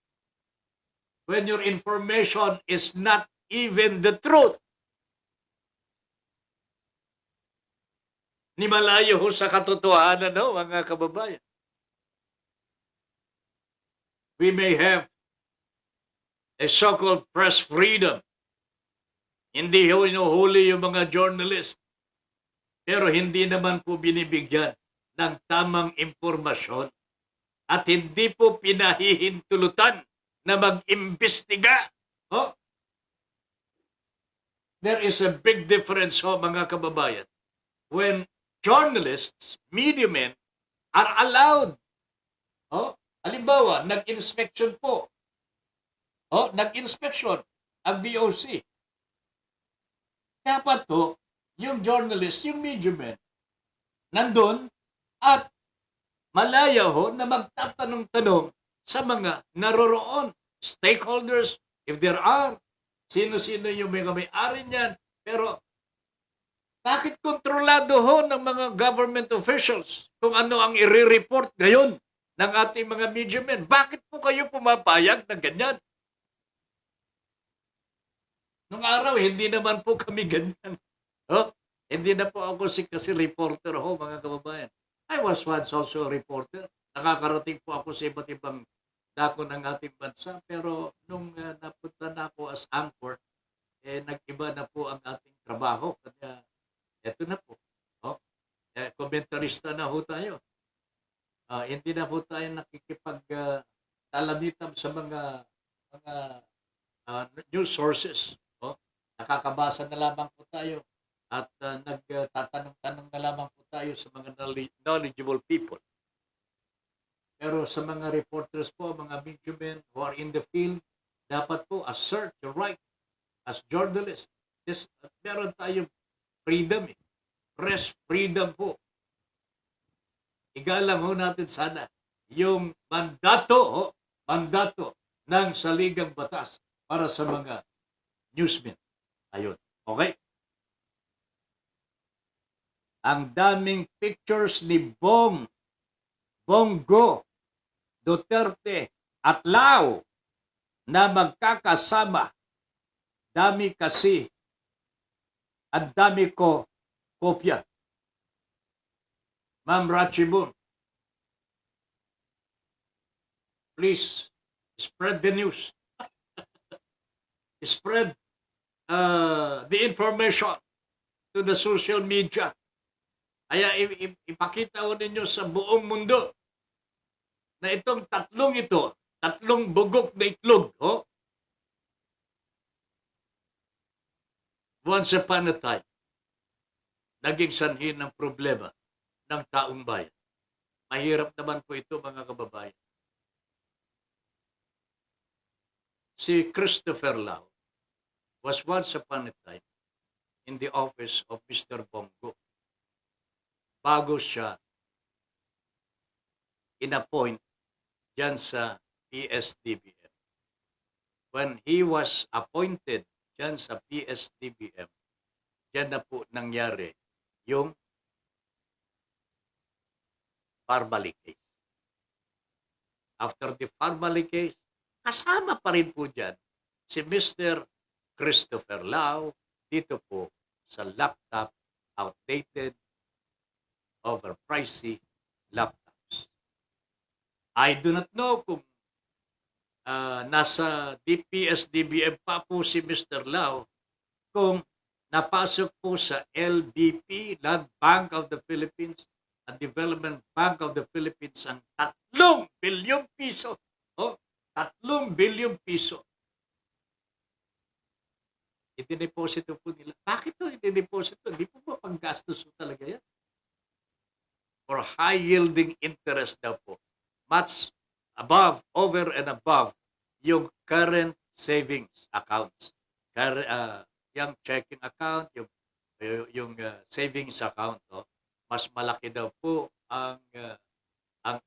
Speaker 2: when your information is not even the truth, ni malayo ho sa katotohanan, mga kababayan. We may have a so-called press freedom. Hindi ho inuhuli yung mga journalist. Pero hindi naman po binibigyan ng tamang impormasyon at hindi po pinahihintulutan na mag-imbestiga. There is a big difference, mga kababayan, when journalists, media men, are allowed. Halimbawa, nag-inspection po. Nag-inspection ang BOC. Dapat po, yung journalist, yung media men, nandun at malaya ho na magtatanong-tanong sa mga naroroon. Stakeholders, if there are, sino-sino yung mga may-ari niyan. Pero, bakit kontrolado ho ng mga government officials kung ano ang i-report ngayon ng ating mga media men? Bakit po kayo pumapayag na ganyan? Nung araw, hindi naman po kami ganyan. Hindi na po ako kasi reporter mga kababayan. I was once also a reporter. Nakakarating po ako sa iba't ibang dako ng ating bansa. Pero nung napunta na ako as anchor, nag-iba na po ang ating trabaho. Kaya eto na po. Komentarista na ho tayo. Hindi na po tayo nakikipag-talamitam sa mga news sources. Nakakabasa na lamang po tayo at nagtatanong-tanong na lamang po tayo sa mga knowledgeable people. Pero sa mga reporters po, mga media men who are in the field, dapat po assert your right as journalist. Meron tayong freedom, press freedom po. Igalang ho natin sana yung mandato ng saligang batas para sa mga newsmen. Ayun. Okay? Ang daming pictures ni Bongo, Duterte at Lau na magkakasama. Dami kasi at dami ko kopya. Ma'am Ratchibun, please spread the news. Spread the information to the social media. Kaya ipakita ko ninyo sa buong mundo na itong tatlong bugok na itlog, once upon a time, naging sanhi ng problema ng taong bayan. Mahirap naman po ito, mga kababayan. Si Christopher Lau was once upon a time in the office of Mr. Bongo bago siya inappoint dyan sa PSDBM. When he was appointed dyan sa PSDBM, dyan na po nangyari yung Parmali case. After the Parmali case, kasama pa rin po dyan si Mr. Christopher Lau dito po sa laptop, outdated, overpricey laptops. I do not know kung nasa DPS-DBM pa po si Mr. Lau, kung napasok po sa LBP, Land Bank of the Philippines, at Development Bank of the Philippines ang 3 bilyong piso. 3 bilyong piso. Itineposito po nila. Bakit ito itineposito? Hindi po ba panggastos talaga yan? For high-yielding interest daw po. Much above, over and above yung current savings accounts. Yung checking account, yung savings account, mas malaki daw po ang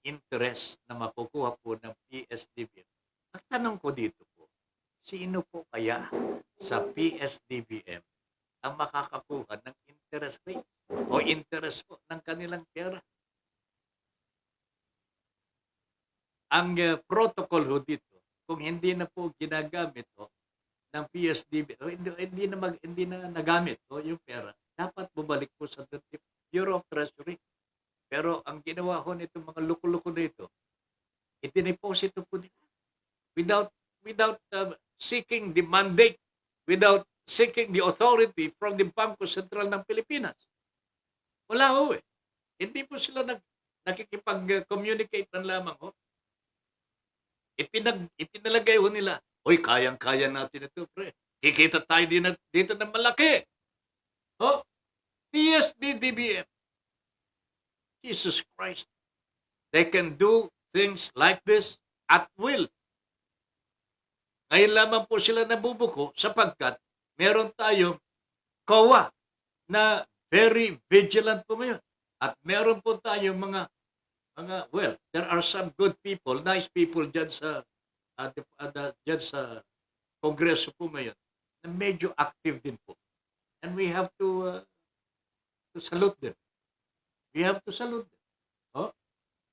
Speaker 2: interest na makukuha po ng PSDBM. Ang tanong ko dito po, sino po kaya sa PSDBM ang makakakuha ng interest rate o interest po ng kanilang pera? Ang protocol ho dito, kung hindi na po ginagamit ng PSDB, hindi na nagamit yung pera, dapat bumalik po sa Bureau of Treasury. Pero ang ginawa ho nito mga luko-luko nito, itineposito po nila without seeking the mandate, without seeking the authority from the Bangko Sentral ng Pilipinas. Wala ho eh. Hindi po sila nakikipag-communicate ng lamang ho. Ipinalagay ho nila, hoy, kayang-kaya natin ito, pre. Kikita tayo dito ng malaki. PSDBM. Jesus Christ. They can do things like this at will. Ngayon lamang po sila nabubuko sapagkat meron tayong COA na very vigilant po ngayon. At meron po tayong mga well, there are some good people, nice people dyan sa Kongreso po ngayon na medyo active din po. And we have to salute them. We have to salute them.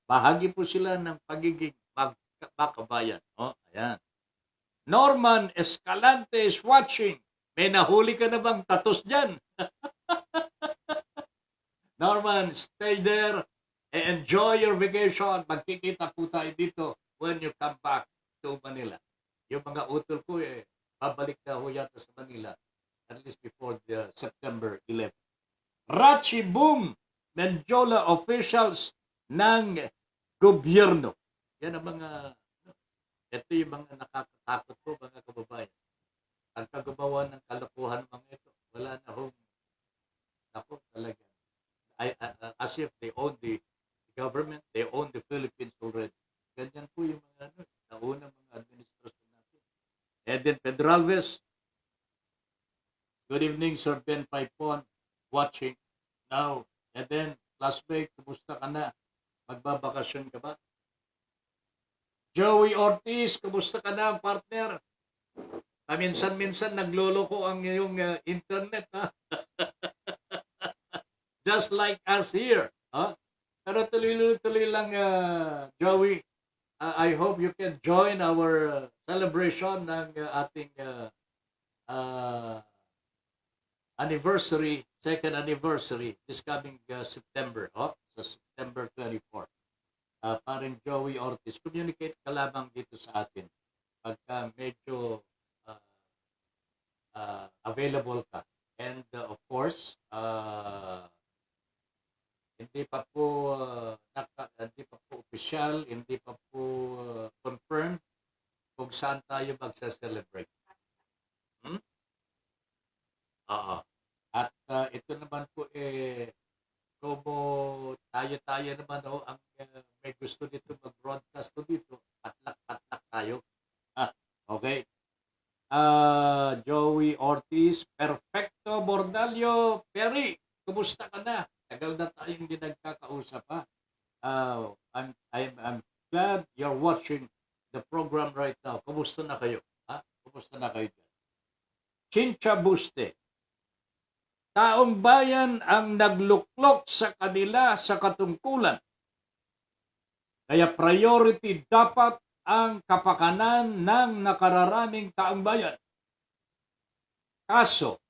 Speaker 2: Bahagi po sila ng pagiging magkabayan. Ayan. Norman Escalante is watching. May nahuli ka na bang tatos dyan? Norman, stay there and enjoy your vacation. Magkikita po tayo dito when you come back to Manila. Yung mga utol ko babalik na ho yata sa Manila at least before the September 11. Ratchibun Mendiola officials ng gobyerno. Yan ang ito yung mga nakakatakot po, mga kababayan. Ang kagabawan ng kalokohan mga ito, wala na hong, talaga. As if they own the government, they own the Philippines already. Ganyan po yung mga naunang mga administrasyon natin. Eden Pedralves, good evening, Sir Ben Paipon, watching now. Eden, classmate, kumusta ka na? Magbabakasyon ka ba? Joey Ortiz, kumusta ka na, partner? Paminsan-minsan nagloloko ang iyong internet, ha? Just like us here, ha? Pero tuloy-tuloy lang, Joey. I hope you can join our celebration ng ating uh, anniversary, second anniversary, this coming September, sa September 24. Paring Joey Ortiz, communicate ka lamang dito sa atin pagka medyo available ka. And of course, hindi pa po official, hindi pa po confirmed kung saan tayo magsa-celebrate. At ito naman po como tayo naman ang may gusto dito mag-broadcast to dito, patlak tayo. Okay. Joey Ortiz, Perfecto Bordalio, Perry, kumusta ka na? Tagal na tayong hindi nagkakausap ha. I'm glad you're watching the program right now. Kumusta na kayo? Kumusta na kayo dyan? Chincha Buste, taong bayan ang nagluklok sa kanila sa katungkulan. Kaya priority dapat ang kapakanan ng nakararaming taong bayan. Kaso,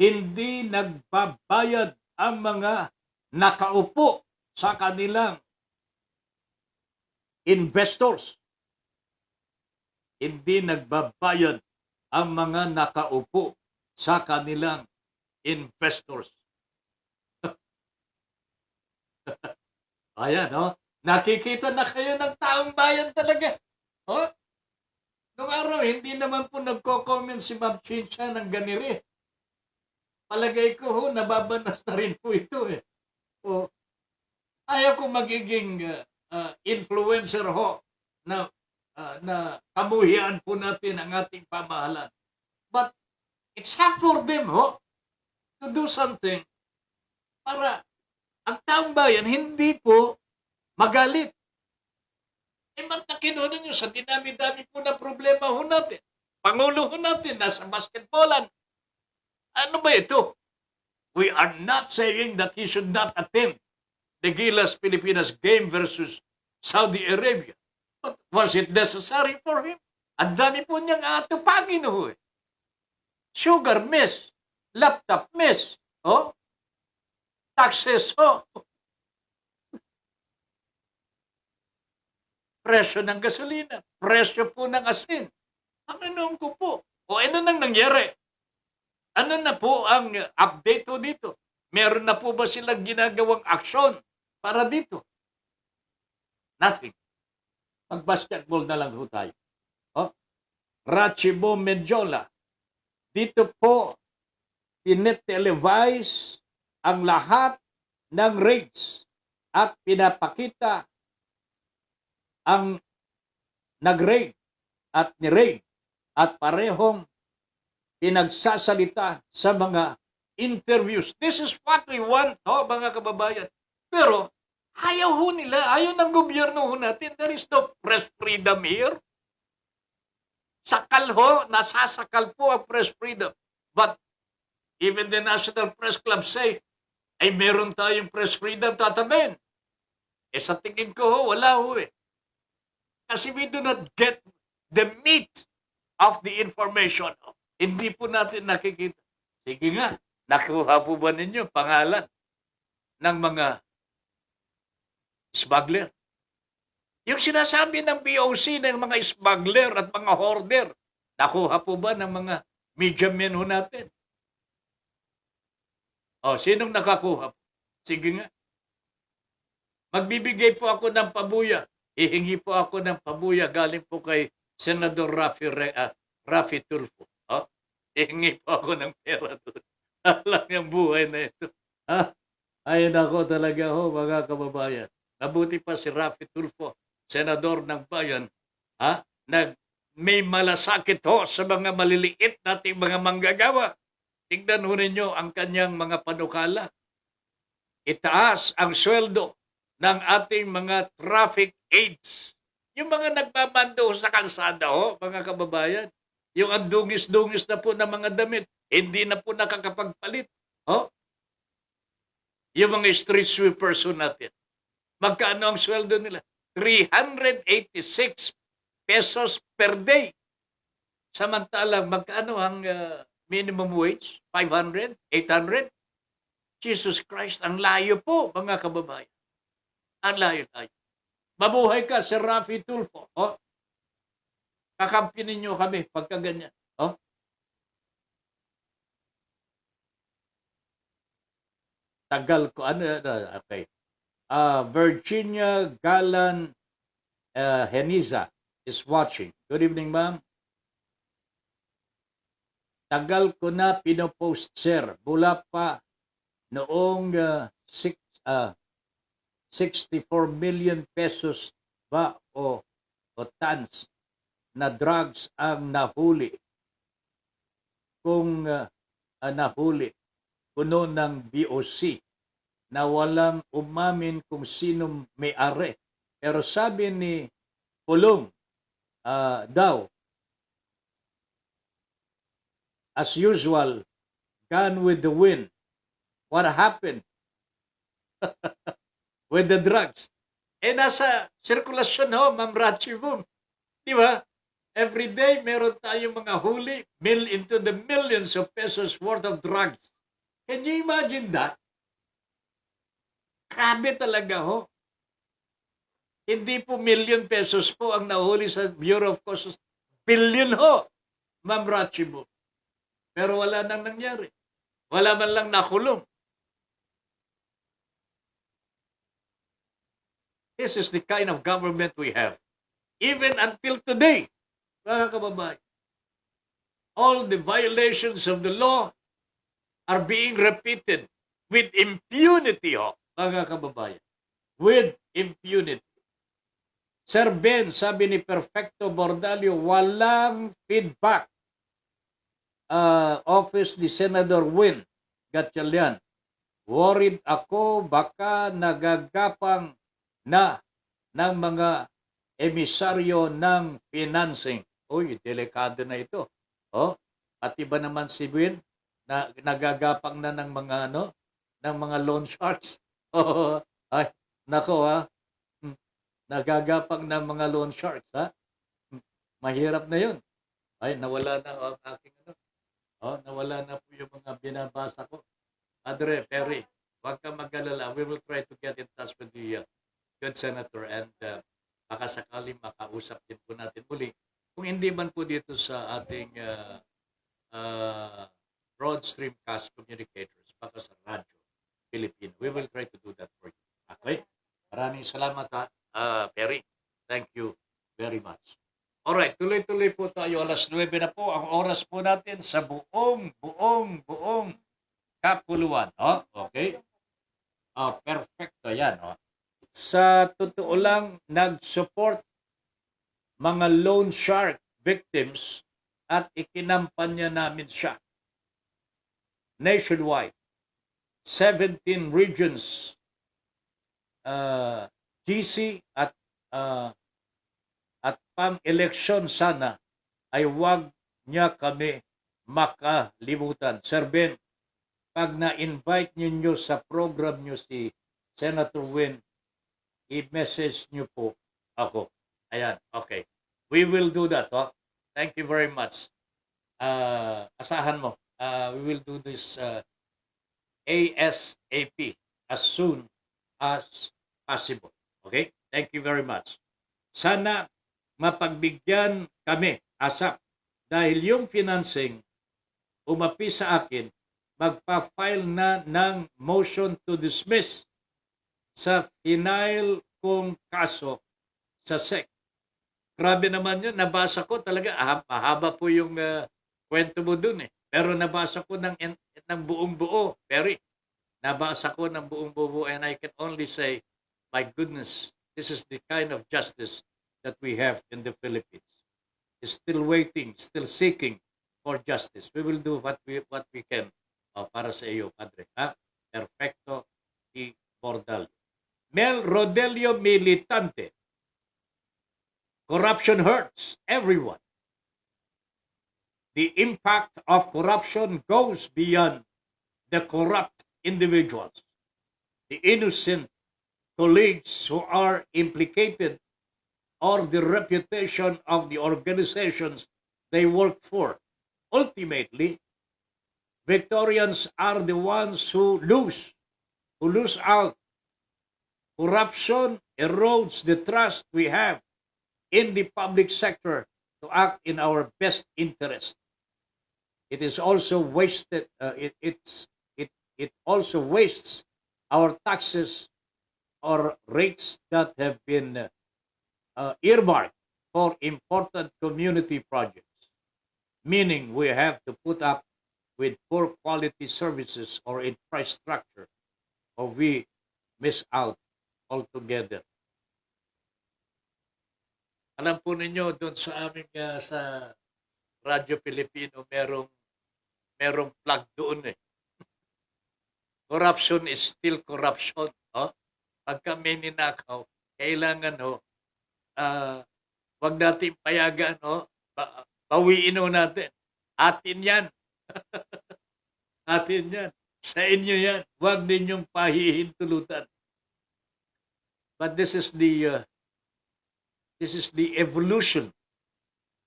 Speaker 2: hindi nagbabayad ang mga nakaupo sa kanilang investors. Hindi nagbabayad ang mga nakaupo sa kanilang investors. Ayan, nakikita na kayo ng taong bayan talaga. Noong araw, hindi naman po nagko-comment si Ma'am Chincha ng ganire. Palagay ko, nababanas na rin po ito ayaw ko magiging influencer na kamuhian po natin ang ating pamahalaan. But it's hard for them to do something para ang taong bayan hindi po magalit. Mantakin ninyo sa dinami-dami po na problema natin. Pangulo natin, nasa basketballan. Ano ba ito? We are not saying that he should not attend the Gilas Pilipinas game versus Saudi Arabia. But was it necessary for him? Ang dami po niyang atupagin Sugar miss. Laptop miss. Taxes presyo ng gasolina, presyo po ng asin. Ang anong ko po? Ano nang nangyari? Ano na po ang update dito? Meron na po ba silang ginagawang aksyon para dito? Nothing. Mag-basketball na lang tayo. Rachibo Medjola. Dito po, tinetelevise ang lahat ng raids at pinapakita ang nag-raid at ni-raid at parehong pinagsasalita sa mga interviews. This is what we want, mga kababayan. Pero ayaw nila, ayaw ng gobyerno natin. There is no press freedom here. Sakal nasasakal po ang press freedom. But even the National Press Club say, ay meron tayong press freedom, tatamen. Sa tingin ko, wala Kasi we do not get the meat of the information. Hindi po natin nakikita. Sige nga, nakuha po ba ninyo pangalan ng mga smuggler? Yung sinasabi ng BOC ng mga smuggler at mga hoarder, nakuha po ba ng mga media men natin? Sinong nakakuha? Sige nga. Magbibigay po ako ng pabuya. Hihingi po ako ng pabuya galing po kay Senador Raffy Tulfo. Hihingi po ako ng pera doon. Alam yung buhay na ito. Ay nako talaga mga kababayan. Mabuti pa si Raffy Tulfo, Senador ng Bayan, may malasakit sa mga maliliit nating mga manggagawa. Tingnan ninyo ang kanyang mga panukala. Itaas ang sweldo ng ating mga traffic aids. Yung mga nagmamando sa kalsada, mga kababayan. Yung ang dungis-dungis na po ng mga damit, hindi na po nakakapagpalit. Yung mga street sweepers natin. Magkano ang sweldo nila? 386 pesos per day. Samantalang magkano ang minimum wage? 500? 800? Jesus Christ, ang layo po, mga kababayan. Ang layo-layo. Mabuhay ka, Sir Rafi Tulfo. Oh, kakampi ninyo kami pagka ganyan. Oh. Tagal ko. Okay. Virginia Galan Heniza is watching. Good evening, ma'am. Tagal ko na pinopost, sir. Mula pa noong 64 million pesos ba o tons na drugs ang nahuli. Kung nahuli, kuno ng BOC na walang umamin kung sino may-ari. Pero sabi ni Pulong daw, as usual, gone with the wind. What happened with the drugs? Nasa sirkulasyon ho, Ma'am Rachi Boom. Di ba? Every day, meron tayong mga huli, into the millions of pesos worth of drugs. Can you imagine that? Grabe talaga ho. Hindi po million pesos po ang nahuli sa Bureau of Customs. Billion ho, Ma'am Rachi Boom. Pero wala nang nangyari. Wala man lang nakulong. This is the kind of government we have. Even until today, mga kababayan, all the violations of the law are being repeated with impunity, mga kababayan. With impunity. Sir Ben, sabi ni Perfecto Bordalio, walang feedback. Office ni Senator Win Gatchalian. Worried ako baka nagagapang na ng mga emisaryo ng financing. Uy, delikado na ito. Oh, pati ba naman si Win na nagagapang na ng mga ng mga loan sharks? Oh, ay, nako ha. Nagagapang na mga loan sharks ha. Mahirap na 'yun. Ay, nawala na ang aking nawala na po yung mga binabasa ko. Padre Perry, huwag kang mag-alala. We will try to get in touch with the good senator and baka sakaling makausap din po natin muli. Kung hindi man po dito sa ating broad streamcast communicators, baka sa Radyo Pilipino. We will try to do that for you. Okay? Maraming salamat Perry. Thank you very much. Alright, tuloy-tuloy po tayo. Alas 9 na po ang oras po natin sa buong kapuluan. Okay? Perfecto yan. Sa totoo lang, nag-support mga loan shark victims at ikinampanya namin siya. Nationwide, 17 regions, GC at pang-eleksyon sana ay wag niya kami makalimutan. Sir Ben, pag na-invite ninyo sa program nyo si Senator Win, i-message nyo po ako. Ayan, okay. We will do that. Thank you very much. Asahan mo. We will do this ASAP, as soon as possible. Okay? Thank you very much. Sana mapagbigyan kami, ASAP, dahil yung financing umapi sa akin, magpa-file na ng motion to dismiss sa final kong kaso sa SEC. Grabe naman yun, nabasa ko talaga, mahaba po yung kwento mo dun eh. Pero nabasa ko ng buong buo, Perry. Nabasa ko ng buong buo and I can only say, my goodness, this is the kind of justice that we have in the Philippines. Is still waiting, still seeking for justice. We will do what we can para sa iyo, Padre. Perfecto y Bordalio. Mel Rodelio Militante. Corruption hurts everyone. The impact of corruption goes beyond the corrupt individuals. The innocent colleagues who are implicated or the reputation of the organizations they work for. Ultimately, Victorians are the ones who lose out. Corruption erodes the trust we have in the public sector to act in our best interest. It is also wasted. It also wastes our taxes or rates that have been earmarked for important community projects, meaning we have to put up with poor quality services or infrastructure, or we miss out altogether. Alam po ninyo, doon sa aming sa Radyo Pilipino, merong plug doon eh. Corruption is still corruption. Oh? Pagka may ninakaw, kailangan wag natin payagan, bawiin natin. Atin yan. Atin yan. Sa inyo yan. Wag ninyong pahihintulutan. But this is the evolution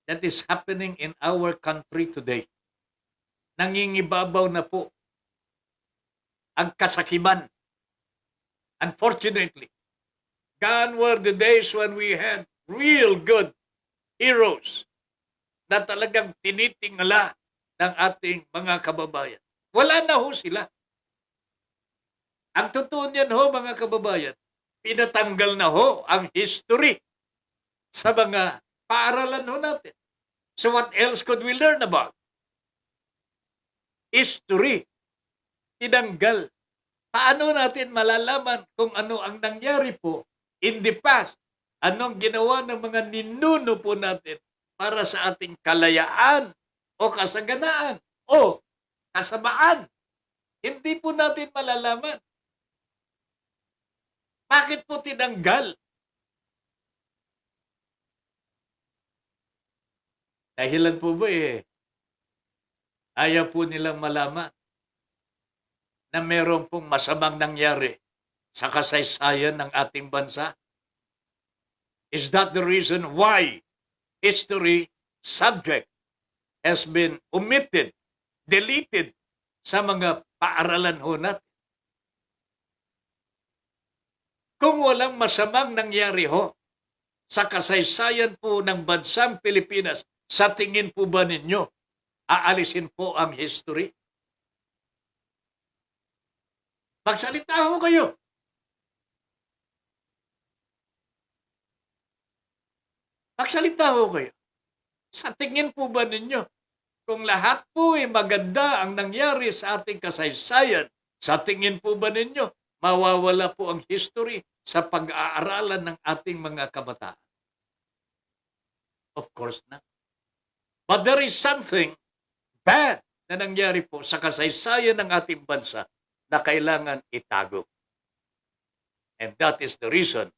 Speaker 2: that is happening in our country today. Nangingibabaw na po ang kasakiman. Unfortunately, gone were the days when we had real good heroes na talagang tinitingala ng ating mga kababayan. Wala na ho sila. Ang totoo niyan ho, mga kababayan, pinatanggal na ho ang history sa mga paaralan ho natin. So what else could we learn about? History. Tinanggal. Paano natin malalaman kung ano ang nangyari po in the past? Anong ginawa ng mga ninuno po natin para sa ating kalayaan o kasaganaan o kasamaan? Hindi po natin malalaman. Bakit po tinanggal? Dahilan po ba ayaw po nilang malaman na meron pong masamang nangyari sa kasaysayan ng ating bansa? Is that the reason why history subject has been omitted, deleted sa mga paaralan ho natin? Kung walang masamang nangyari ho sa kasaysayan po ng bansang Pilipinas, sa tingin po ba ninyo, aalisin po ang history? Magsalita ho kayo. Magsalita ho kayo. Sa tingin po ba ninyo, kung lahat po ay maganda ang nangyari sa ating kasaysayan, sa tingin po ba ninyo, mawawala po ang history sa pag-aaralan ng ating mga kabataan? Of course not. But there is something bad na nangyari po sa kasaysayan ng ating bansa na kailangan itago. And that is the reason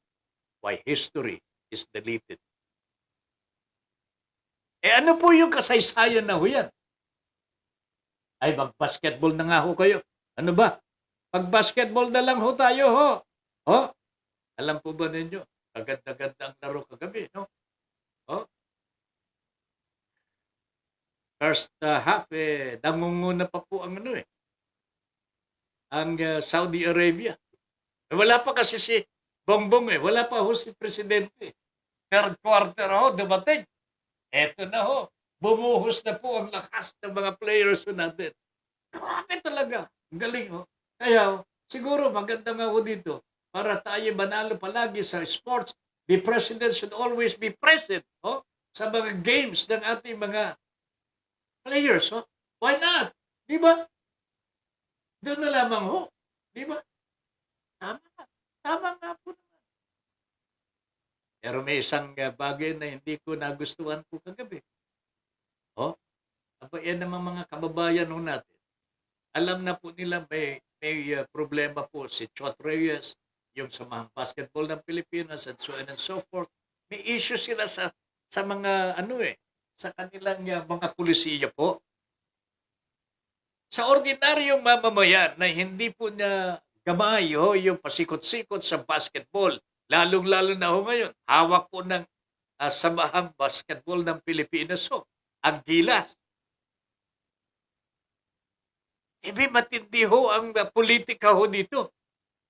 Speaker 2: why history is deleted. Ano po yung kasaysayan na ho yan? Ay, mag-basketball na nga ho kayo. Ano ba? Pag-basketball na lang ho tayo ho. Alam po ba ninyo? Kaganda-ganda ang laro kagabi, no? First half, namunguna pa po ang ang Saudi Arabia. Wala pa kasi si Bongbong wala pa ho si Presidente. Third quarter ho, dumating. Eto na ho, bumuhos na po ang lakas ng mga players natin. Grabe talaga, galing ho. Kaya siguro maganda nga ho dito, para tayo manalo palagi sa sports, the president should always be present sa mga games ng ating mga players. Why not? Di ba? Doon na lamang ho. Di ba? Tama nga po naman. Pero may isang bagay na hindi ko nagustuhan po kagabi. Yan naman mga kababayan ho natin. Alam na po nila may problema po si Chot Reyes, yung sa mga basketball ng Pilipinas and so on and so forth. May issue sila sa mga sa kanilang mga pulisiya po. Sa ordinaryong mamamayan na hindi po niya gamay yung pasikot-sikot sa basketball, lalong-lalo na ho ngayon, hawak po ng samahang basketball ng Pilipinas ho, ang Gilas. Matindi ho ang politika ho dito.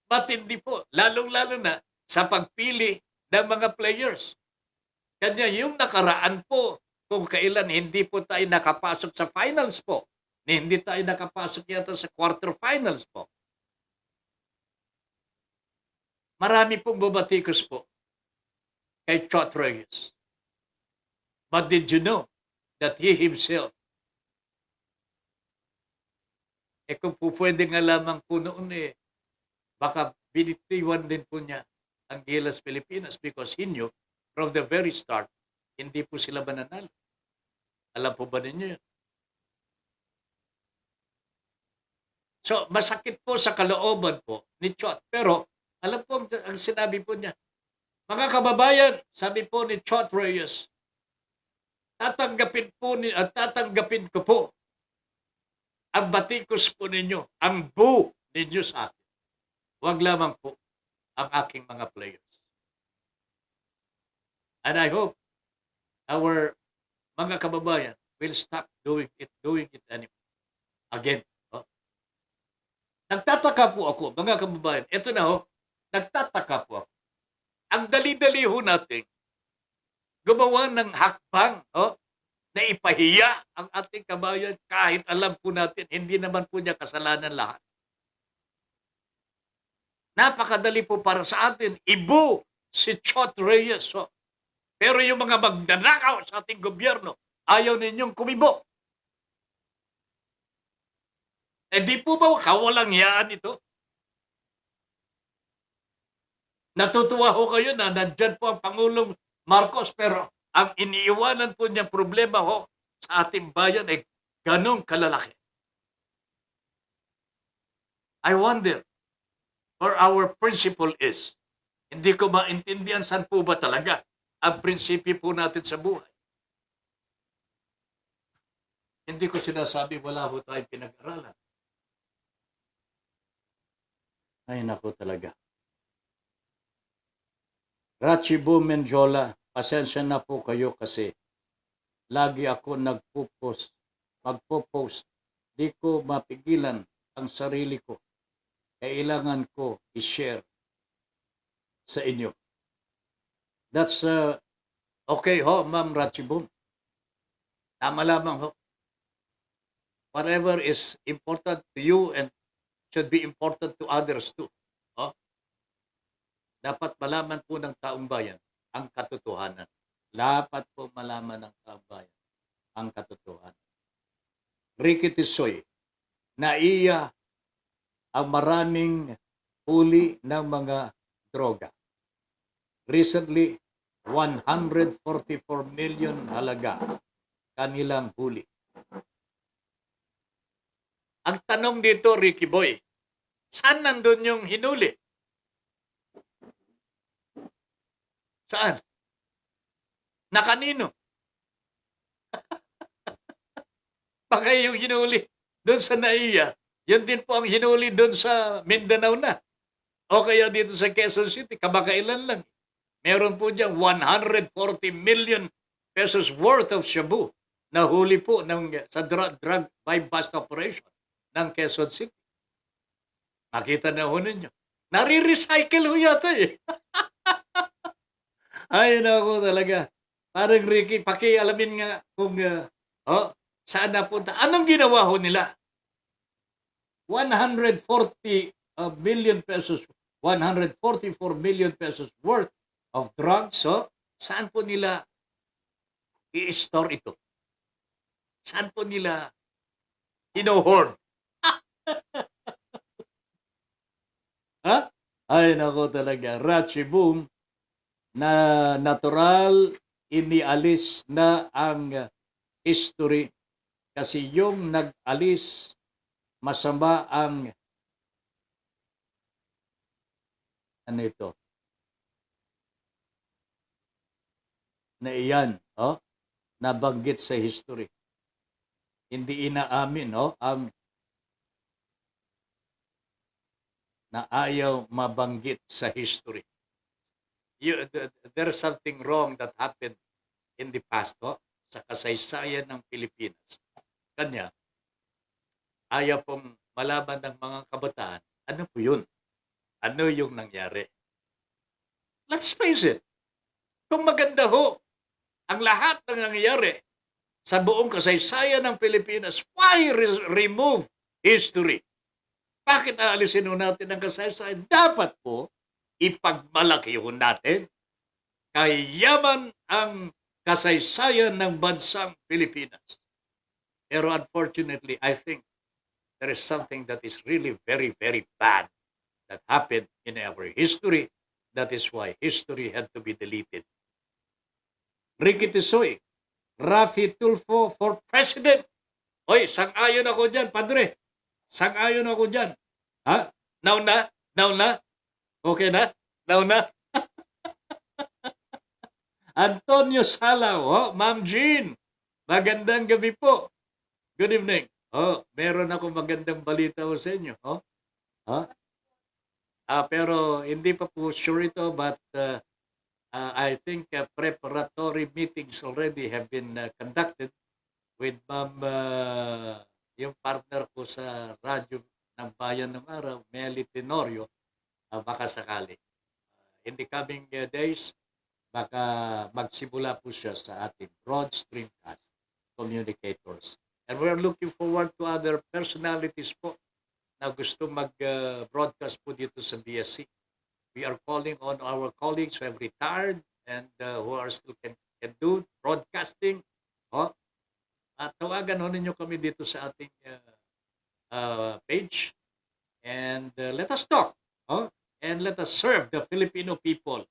Speaker 2: Matindi po, lalong-lalo na sa pagpili ng mga players. Kanya yung nakaraan po, kung kailan hindi po tayo nakapasok sa finals po, hindi tayo nakapasok yata sa quarterfinals po. Marami pong bumatikos po kay Chot Reyes. But did you know that he himself, kung po pwede nga lamang po noon baka binitiwan din po niya ang Gilas Pilipinas because he knew from the very start, hindi po sila mananalo. Alam po ba ninyo yun? So, masakit po sa kalooban po ni Chot. Pero, alam po ang sinabi po niya, mga kababayan, sabi po ni Chot Reyes, tatanggapin ko po ang batikos po ninyo, ang boo ninyo sa akin. Huwag lamang po ang aking mga players. And I hope our mga kababayan will stop doing it anymore. Again, nagtataka po ako, mga kababayan, ito na nagtataka po ako. Ang dali-dali ho natin gumawa ng hakbang na ipahiya ang ating kabayan kahit alam po natin, hindi naman po niya kasalanan lahat. Napakadali po para sa atin, ibo si Chot Reyes. Pero yung mga magnanakaw sa ating gobyerno, ayaw ninyong kumibo. Di po ba kawalang yaan ito? Natutuwa ho kayo na nandyan po ang Pangulong Marcos, pero ang iniiwanan po niyang problema sa ating bayan ay ganong kalalaki. I wonder where our principle is. Hindi ko maintindihan saan po ba talaga ang prinsipyo po natin sa buhay. Hindi ko sinasabi wala po tayong pinag-aralan. Ay, naku talaga. Rachibu Menjola, pasensya na po kayo kasi lagi ako magpo-post. Di ko mapigilan ang sarili ko. Kailangan ko i-share sa inyo. That's okay Ma'am Rachibu. Tama lamang Whatever is important to you and should be important to others too. Dapat malaman po ng taong bayan ang katotohanan. Dapat po malaman ng taong bayan ang katotohanan. Ricky Tisoy, naiya ang maraming huli ng mga droga. Recently, 144 million halaga kanilang huli. Ang tanong dito, Ricky Boy, saan nandun yung hinuli? Saan? Na kanino? Baka yung hinuli doon sa Naiya, yun din po ang hinuli doon sa Mindanao na. O kaya dito sa Quezon City, kamakailan lang. Meron po diyang 140 million pesos worth of shabu na huli po sa drug by-bust operation ng Quezon City. Makita na ho ninyo. Nare-recycle ho yata Ay, naku talaga. Parang Ricky, pakialamin nga kung saan napunta. Anong ginawa ho nila? 140 million pesos, 144 million pesos worth of drugs. Saan po nila i-store ito? Saan po nila ino-hoard? Ay, naku talaga. Rachi boom. Na natural inialis na ang history kasi yung nag-alis masama ang na iyan nabanggit sa history. Hindi inaamin ang na ayaw mabanggit sa history. there's something wrong that happened in the past sa kasaysayan ng Pilipinas. Kanya, ayaw pong malaman ng mga kabataan, ano po yun? Ano yung nangyari? Let's face it, kung maganda ho ang lahat ng nangyayari sa buong kasaysayan ng Pilipinas, why remove history? Bakit aalisin ho natin ang kasaysayan? Dapat po, ipagmalaki ho natin kay yaman ang kasaysayan ng bansang Pilipinas. Pero unfortunately, I think there is something that is really very, very bad that happened in our history. That is why history had to be deleted. Ricky Tisoy, Rafi Tulfo for president. Oy, sang-ayon ako dyan, padre. Sang-ayon ako dyan. Ha? Now na? Now na? Okay na? Now na? Antonio Salaw, Ma'am Jean, magandang gabi po. Good evening. Meron ako magandang balita ho sa inyo. Pero hindi pa po sure ito, but I think preparatory meetings already have been conducted with Ma'am, yung partner ko sa radyo ng Bayan ng Araw, Meli Tenorio, baka sakali. In the coming days, baka magsimula po siya sa ating broad streamcast communicators. And we're looking forward to other personalities po na gusto mag-broadcast po dito sa BSC. We are calling on our colleagues who have retired and who are still can do broadcasting. At tawagan ho ninyo kami dito sa ating page. And let us talk. And let us serve the Filipino people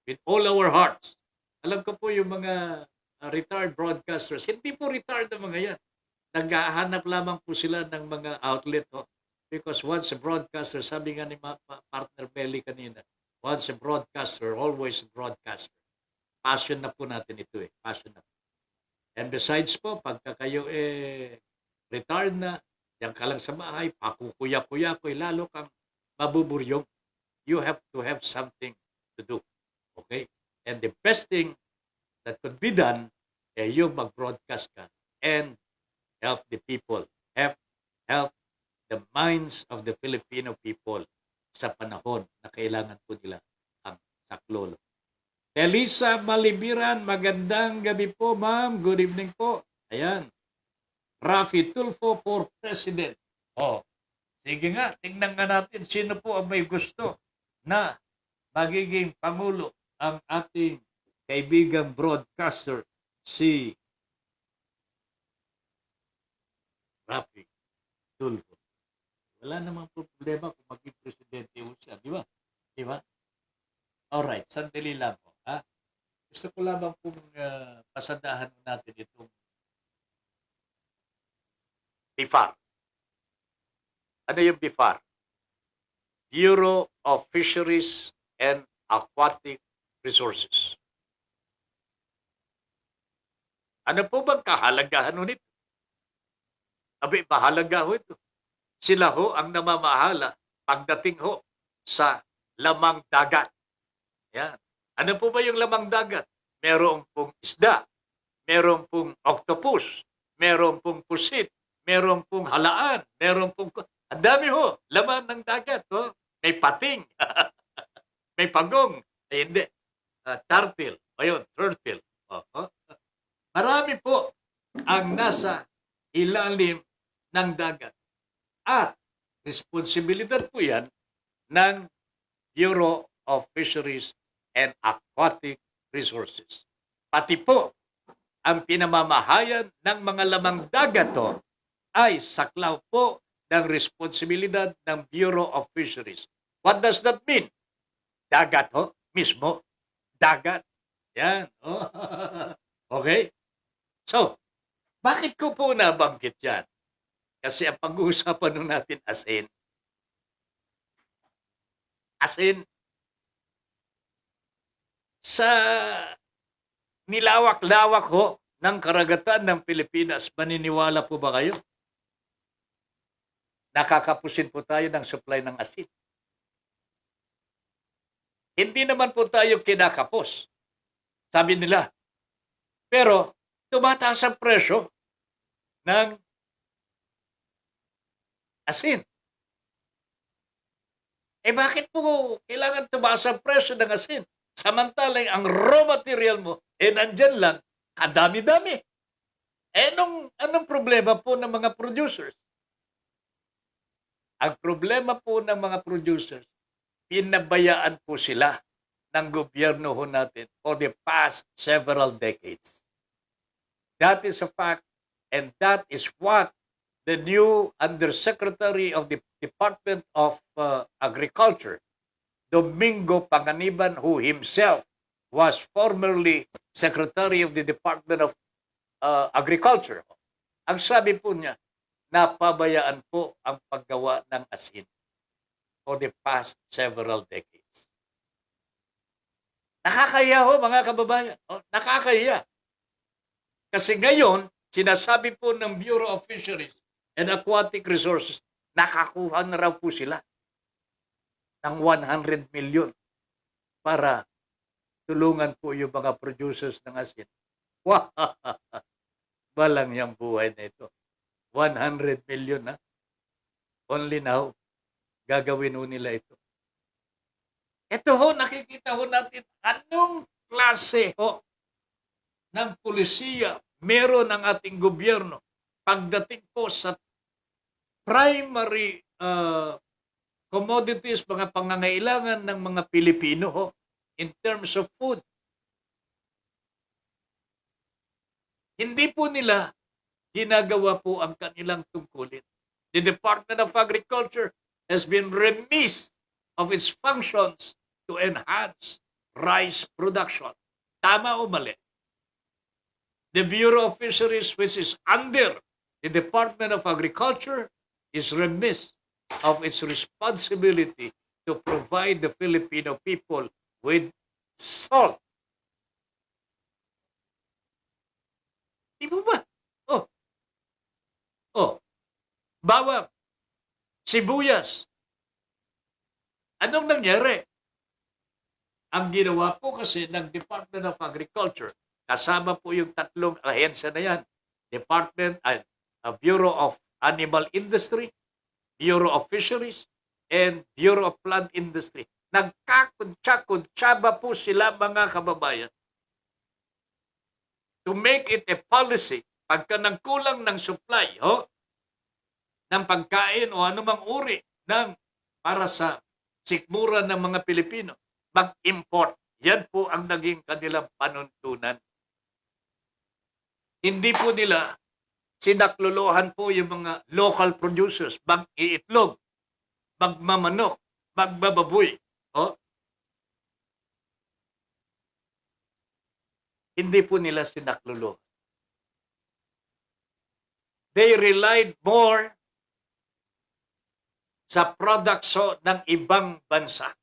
Speaker 2: with all our hearts. Alam ko po yung mga retired broadcasters, hindi po retired ang mga yan. Naghahanap lamang po sila ng mga outlet. Because once a broadcaster, sabi nga ni partner Belly kanina, once a broadcaster, always a broadcaster. Passion na po natin ito Passion na. And besides po, pagka kayo retired na, diyan ka lang sa bahay, pakukuya-kuya ko, lalo kang mabuburyong. You have to have something to do. Okay? And the best thing that could be done, yung mag-broadcast ka and help the people, help the minds of the Filipino people sa panahon na kailangan po nila ang saklolo. Elisa Malibiran, magandang gabi po, ma'am. Good evening po. Ayan. Rafi Tulfo for president. Sige nga, tingnan nga natin sino po ang may gusto na magiging pangulo ang ating kaibigang broadcaster, si Rafi Tulfo. Wala namang problema kung maging presidente ho siya, di ba? Di ba? Alright, sandali lang po. Gusto ko lamang kung pasadahan natin itong BIFAR. Ano yung BIFAR? Bureau of Fisheries and Aquatic Resources. Ano po bang kahalagahan nito? Mahalaga ho ito. Sila ho ang namamahala pagdating ho sa lamang dagat. Yan. Ano po ba yung lamang dagat? Merong pong isda, merong pong octopus, merong pong pusit, merong pong halaan, merong pong... Ang dami ho, laman ng dagat. May pating, may pagong, hindi, turtle, ayun, turtle. Marami po ang nasa ilalim ng dagat. At responsibilidad po yan ng Bureau of Fisheries and Aquatic Resources. Pati po, ang pinamamahayan ng mga lamang dagat ay saklaw po ng responsibilidad ng Bureau of Fisheries. What does that mean? Dagat mismo. Dagat. Yan. Okay? So, bakit ko po nabanggit yan? Kasi ang pag-uusapan nun natin asin. Asin. Sa nilawak-lawak ng karagatan ng Pilipinas, maniniwala po ba kayo? Nakakapusin po tayo ng supply ng asin. Hindi naman po tayo kinakapos, sabi nila. Pero tumataas ang presyo ng asin. Bakit po kailangan tumaas ang presyo ng asin? Samantalang ang raw material mo, nandyan lang, kadami-dami. Anong problema po ng mga producers? Ang problema po ng mga producers, pinabayaan po sila ng gobyerno ho natin for the past several decades. That is a fact, and that is what the new Undersecretary of the Department of Agriculture, Domingo Panganiban, who himself was formerly Secretary of the Department of Agriculture. Ang sabi po niya, napabayaan po ang paggawa ng asin for the past several decades. Nakakaya ho, mga kababayan. Nakakaya. Kasi ngayon, sinasabi po ng Bureau of Fisheries and Aquatic Resources, nakakuha na raw po sila ng 100 million para tulungan po yung mga producers ng asin. Wow! Walang yung buhay na ito. 100 million na. Only now, gagawin ho nila ito. Ito ho, nakikita ho natin anong klase ho ng pulisiya meron ng ating gobyerno pagdating po sa primary commodities, mga pangangailangan ng mga Pilipino ho, in terms of food. Hindi po nila ginagawa po ang kanilang tungkulin. The Department of Agriculture has been remiss of its functions to enhance rice production. Tama o mali? The Bureau of Fisheries, which is under the Department of Agriculture, is remiss of its responsibility to provide the Filipino people with salt. Di mo ba? Bawang, sibuyas. Anong nangyari? Ang ginawa po kasi ng Department of Agriculture, kasama po yung tatlong ahensya na yan, Bureau of Animal Industry, Bureau of Fisheries, and Bureau of Plant Industry. Nagkakuntsa-kuntsaba po sila, mga kababayan, to make it a policy, pagka nagkulang ng supply, ng pagkain o anumang uri para sa sikmura ng mga Pilipino, mag-import. Yan po ang naging kanilang panuntunan. Hindi po nila sinaklolohan po yung mga local producers, mag-iitlog, magmamanok, magbababoy. Hindi po nila sinaklolohan. They relied more sa products ng ibang bansa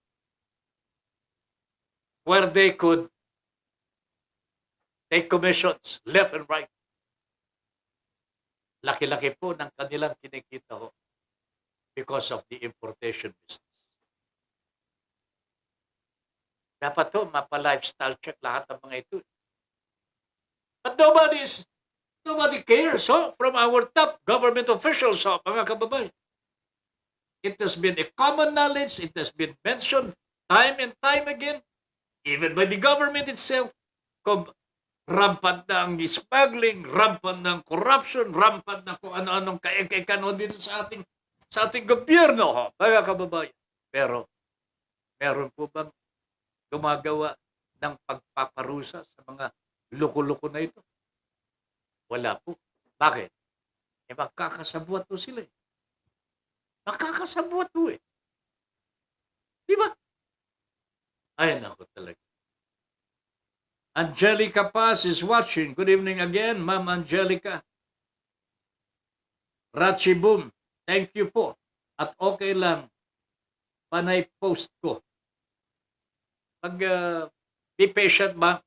Speaker 2: where they could take commissions left and right. Laki-laki po ng kanilang kinikita because of the importation business. Dapat mapa-lifestyle check lahat ng mga ito. But nobody cares from our top government officials, mga kababayan. It has been a common knowledge. It has been mentioned time and time again, even by the government itself. Rampant na ang smuggling, rampant na ang corruption, rampant na kung ano-anong kaekanon dito sa ating gobyerno, mga kababayan. Pero, meron po bang gumagawa ng pagpaparusa sa mga loko-loko na ito? Wala po. Bakit? Magkakasabwat po sila. Makakasabot po Di ba? Ay, naku talaga. Angelica Paz is watching. Good evening again, Ma'am Angelica. Rachi Boom, thank you po. At okay lang, panay post ko. Be patient ba?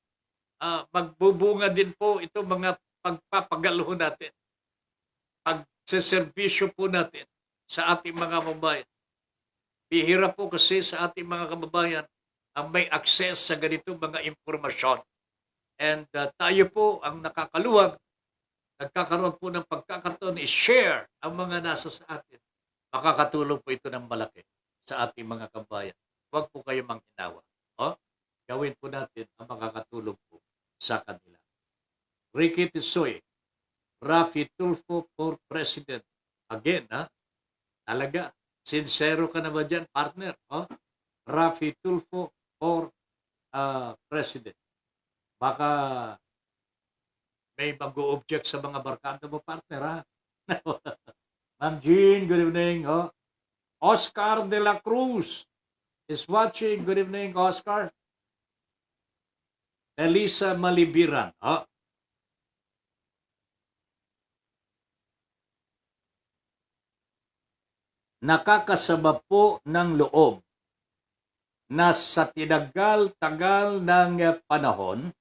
Speaker 2: Magbubunga din po ito mga pagpapagalo natin. Pagseservisyo po natin sa ating mga kababayan. Bihira po kasi sa ating mga kababayan ang may access sa ganitong mga impormasyon. And tayo po ang nakakaluwag, nagkakaroon po ng pagkakataon i-share ang mga nasa sa atin. Makakatulong po ito ng malaki sa ating mga kabayan. Huwag po kayo manghinawa. Gawin po natin ang makakatulong po sa kanila. Ricky Tisoy, Rafi Tulfo for President. Again, talaga, sincero ka naman dyan, partner. Rafi Tulfo for President. Baka may mag-o-object sa mga barkada mo, partner, ha? Ma'am Jean, good evening. Oscar de la Cruz is watching. Good evening, Oscar. Elisa Malibiran. Nakakasaba po ng loob na sa tinagal-tagal ng panahon,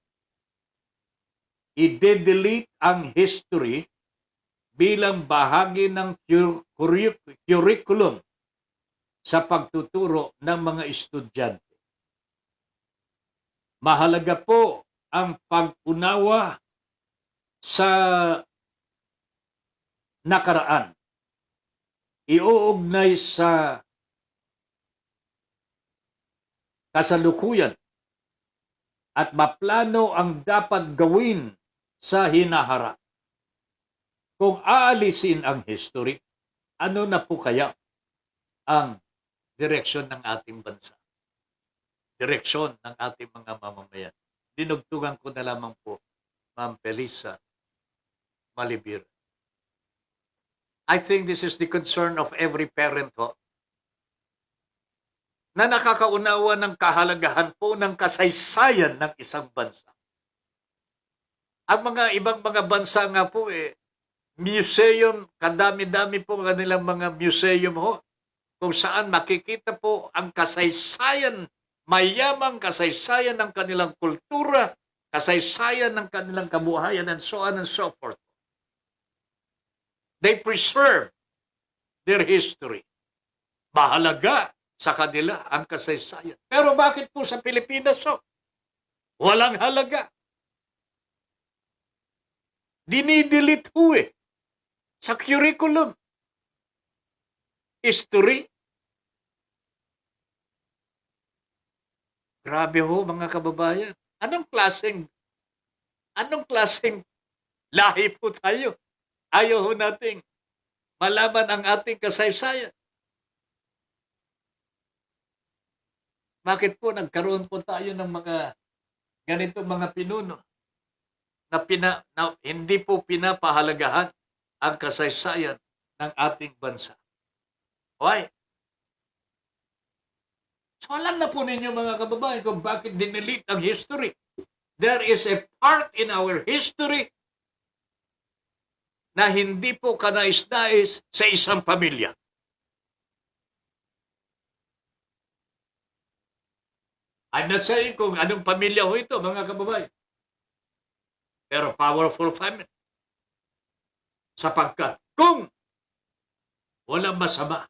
Speaker 2: i-delete ang history bilang bahagi ng curriculum sa pagtuturo ng mga estudyante. Mahalaga po ang pag-unawa sa nakaraan. Iuugnay sa kasalukuyan at maplano ang dapat gawin sa hinaharap. Kung aalisin ang history, ano na po kaya ang direksyon ng ating bansa? Direksyon ng ating mga mamamayan. Dinugtungan ko na lamang po, Ma'am Felisa Malibir. I think this is the concern of every parent na nakakaunawa ng kahalagahan po ng kasaysayan ng isang bansa. Ang mga ibang mga bansa nga po museum, kadami-dami po kanilang mga museum kung saan makikita po ang kasaysayan, mayamang kasaysayan ng kanilang kultura, kasaysayan ng kanilang kabuhayan, and so on and so forth. They preserve their history. Mahalaga sa kanila ang kasaysayan. Pero bakit po sa Pilipinas walang halaga? Dinidelete sa curriculum. History. Grabe mga kababayan. Anong klaseng lahi po tayo? Ayaw nating malaman ang ating kasaysayan. Bakit po nagkaroon po tayo ng mga ganitong mga pinuno na hindi po pinapahalagahan ang kasaysayan ng ating bansa? Why? So alam na po ninyo mga kababayan kung bakit dinelete ang history. There is a part in our history na hindi po kanais-nais sa isang pamilya. I'm not saying kung anong pamilya ito, mga kababayan. Pero powerful family. Sapagkat kung walang masama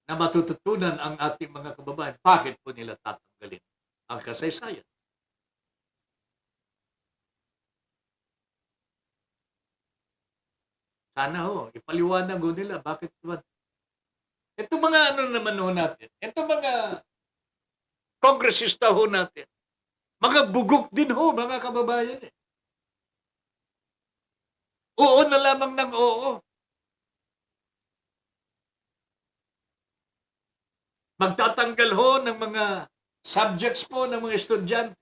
Speaker 2: na matututunan ang ating mga kababayan, bakit po nila tatanggalin ang kasaysayan? Sana ipaliwanag nila bakit naman. Ito mga naman natin. Ito mga kongresista natin. Mga bugok din mga kababayan. Oo na lamang ng oo. Magtatanggal ng mga subjects po ng mga estudyante.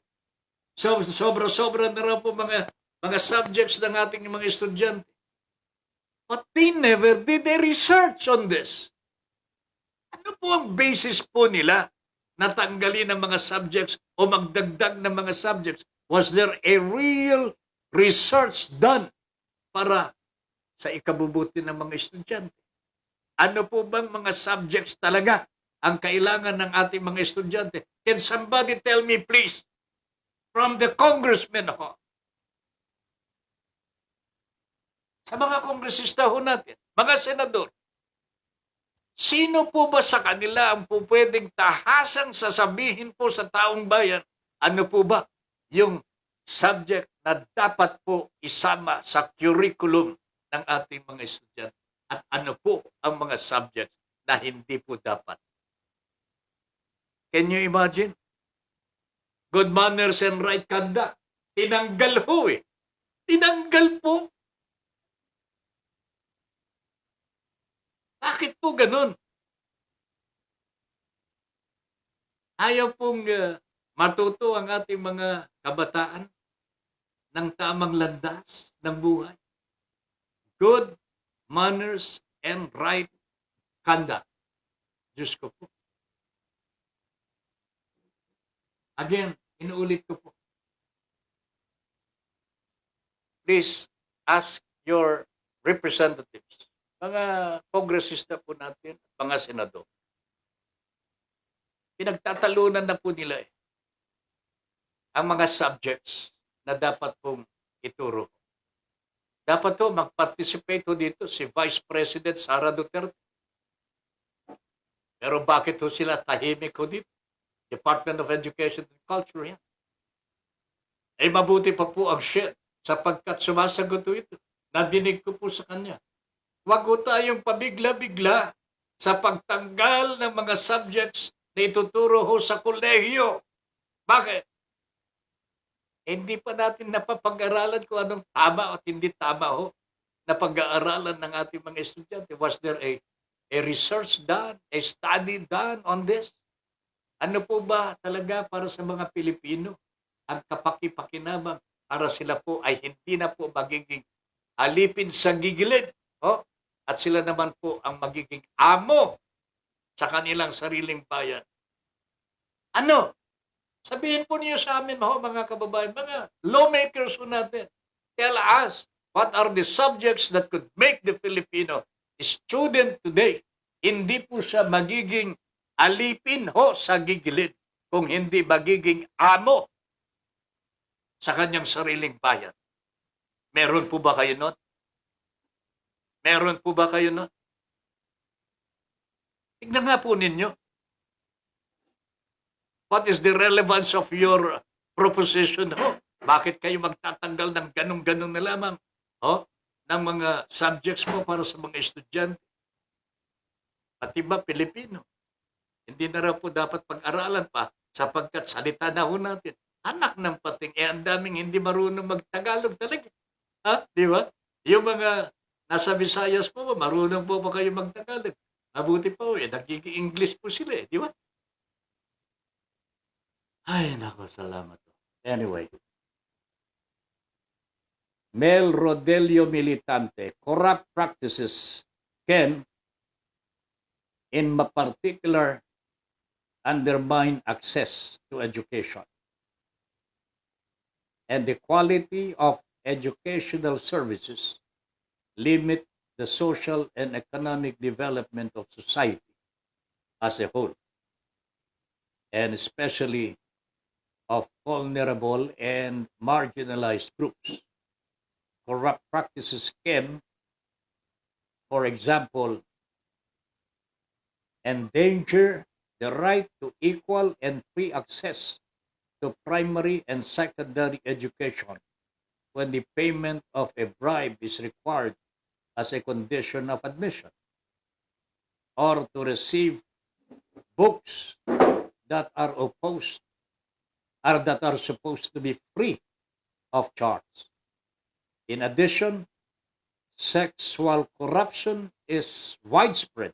Speaker 2: Sobra-sobra na raw po mga subjects ng ating mga estudyante. But they never did a research on this. Ano po ang basis po nila na tanggalin ang mga subjects o magdagdag ng mga subjects? Was there a real research done para sa ikabubuti ng mga estudyante? Ano po bang mga subjects talaga ang kailangan ng ating mga estudyante? Can somebody tell me please, from the congressmen sa mga kongresista natin, mga senador, Sino po ba sa kanila ang po pwedeng tahasang sasabihin po sa taong bayan? Ano po ba yung subject na dapat po isama sa curriculum ng ating mga estudyante? At ano po ang mga subjects na hindi po dapat? Can you imagine? Good manners and right conduct. Tinanggal ho eh. Tinanggal po. Bakit po ganun? Ayaw pong matuto ang ating mga kabataan ng tamang landas ng buhay. Good manners and right conduct. Diyos ko po. Again, inuulit ko po. Please ask your representatives, mga kongresista po natin, mga senador. Pinagtatalunan na po nila ang mga subjects na dapat pong ituro. Dapat po mag-participate po dito si Vice President Sara Duterte. Pero bakit po sila tahimik po dito? Department of Education and Culture yan. Ay mabuti pa po ang SHED sapagkat sumasagot po ito. Nadinig ko po sa kanya. Huwag po tayong pabigla-bigla sa pagtanggal ng mga subjects na ituturo ho sa kolehiyo. Bakit? Hindi pa natin napapag-aralan kung anong tama at hindi tama ho na pag-aaralan ng ating mga estudyante. Was there a research done, a study done on this? Ano po ba talaga para sa mga Pilipino ang kapaki-pakinabang para sila po ay hindi na po magiging alipin sa gigilid? At sila naman po ang magiging amo sa kanilang sariling bayan. Ano? Sabihin po niyo sa amin, mga kababayan, mga lawmakers po natin. Tell us, what are the subjects that could make the Filipino student today? Hindi po siya magiging alipin sa gigilid kung hindi magiging amo sa kanyang sariling bayan. Meron po ba kayo nun? Meron po ba kayo nun? Tignan nga po ninyo. What is the relevance of your proposition? Bakit kayo magtatanggal ng ganun-ganun na lamang ng mga subjects mo para sa mga estudyante? Pati ba Pilipino? Hindi na raw po dapat pag-aralan pa sapagkat salita na ho natin. Anak ng pating, ang daming hindi marunong magtagalog talaga. Di ba? Yung mga nasa Visayas po ba, marunong po ba kayo magtagalog? Mabuti po, nagiging English po sila, di ba? Ay, nako, salamat. Anyway. Mel Rodelio Militante, corrupt practices can, in particular, undermine access to education and the quality of educational services, limit the social and economic development of society as a whole, and especially of vulnerable and marginalized groups. Corrupt practices can, for example, endanger the right to equal and free access to primary and secondary education when the payment of a bribe is required as a condition of admission, or to receive books that are supposed to be free of charge. In addition, sexual corruption is widespread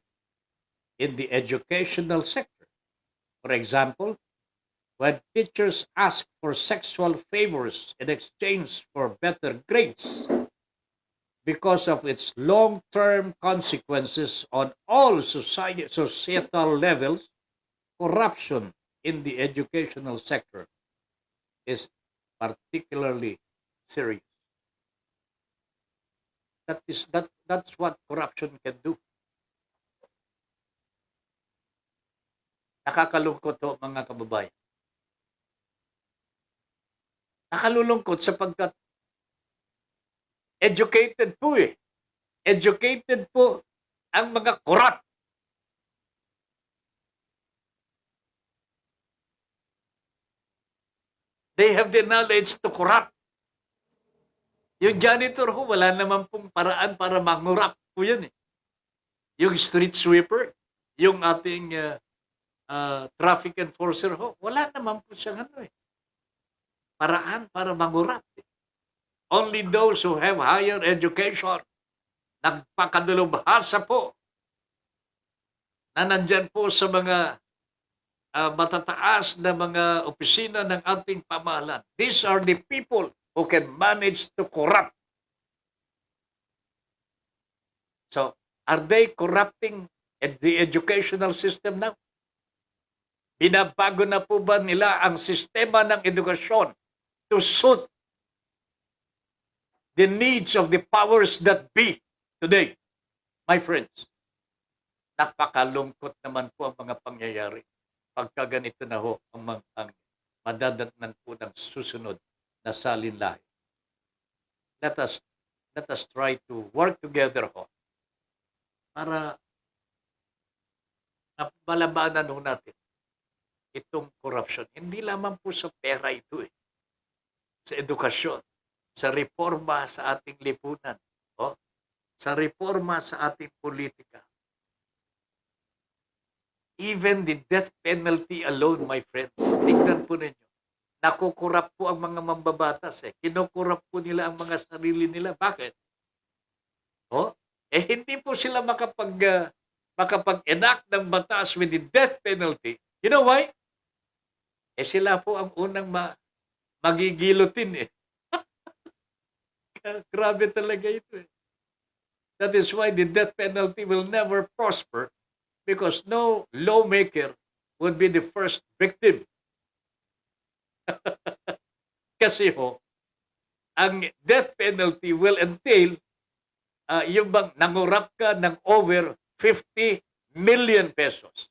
Speaker 2: in the educational sector. For example, when teachers ask for sexual favors in exchange for better grades, because of its long-term consequences on all societal levels, corruption in the educational sector is particularly serious. That's what corruption can do. Nakakalungkot to, mga kababayan. Nakalulungkot sapagkat educated po Educated po ang mga corrupt They have the knowledge to corrupt. Yung janitor ho, wala naman pong paraan para mangurap po yan eh. Yung street sweeper, yung ating traffic enforcer ho, wala naman po siyang paraan para mangurap. Only those who have higher education, nagpakadalubhasa po, na nandyan po sa mga matataas na mga opisina ng ating pamahalaan. These are the people who can manage to corrupt. So, are they corrupting the educational system now? Binabago na po ba nila ang sistema ng edukasyon to suit the needs of the powers that be today? My friends, napakalungkot naman po ang mga pangyayari pagka ganito na ho ang madadatnan po ng susunod na salinlahi. Let us try to work together ho para malabanan ho natin itong corruption. Hindi lamang po sa pera ito sa edukasyon, sa reforma sa ating lipunan, sa reforma sa ating politika. Even the death penalty alone, my friends, tignan po ninyo, nakukurap po ang mga mambabatas. Kinukurap po nila ang mga sarili nila. Bakit? Hindi po sila makapag-enact ng batas with the death penalty. You know why? Sila po ang unang magigilotin. Grabe talaga ito. That is why the death penalty will never prosper, because no lawmaker would be the first victim. Kasi ang death penalty will entail yung bang nangurap ka ng over 50 million pesos.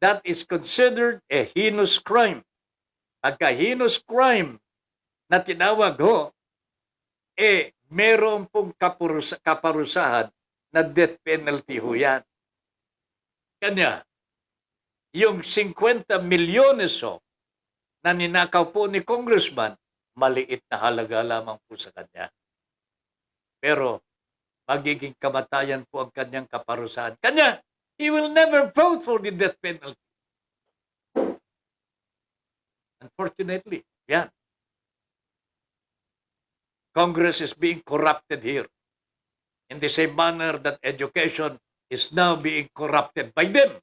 Speaker 2: That is considered a heinous crime. Pagka heinous crime na tinawag meron pong kaparusahan na death penalty yan. Kanya, yung 50 milyones na ninakaw po ni Congressman, maliit na halaga lamang po sa kanya. Pero magiging kamatayan po ang kanyang kaparusahan. Kanya, he will never vote for the death penalty. Unfortunately, yan. Congress is being corrupted here in the same manner that education is now being corrupted by them.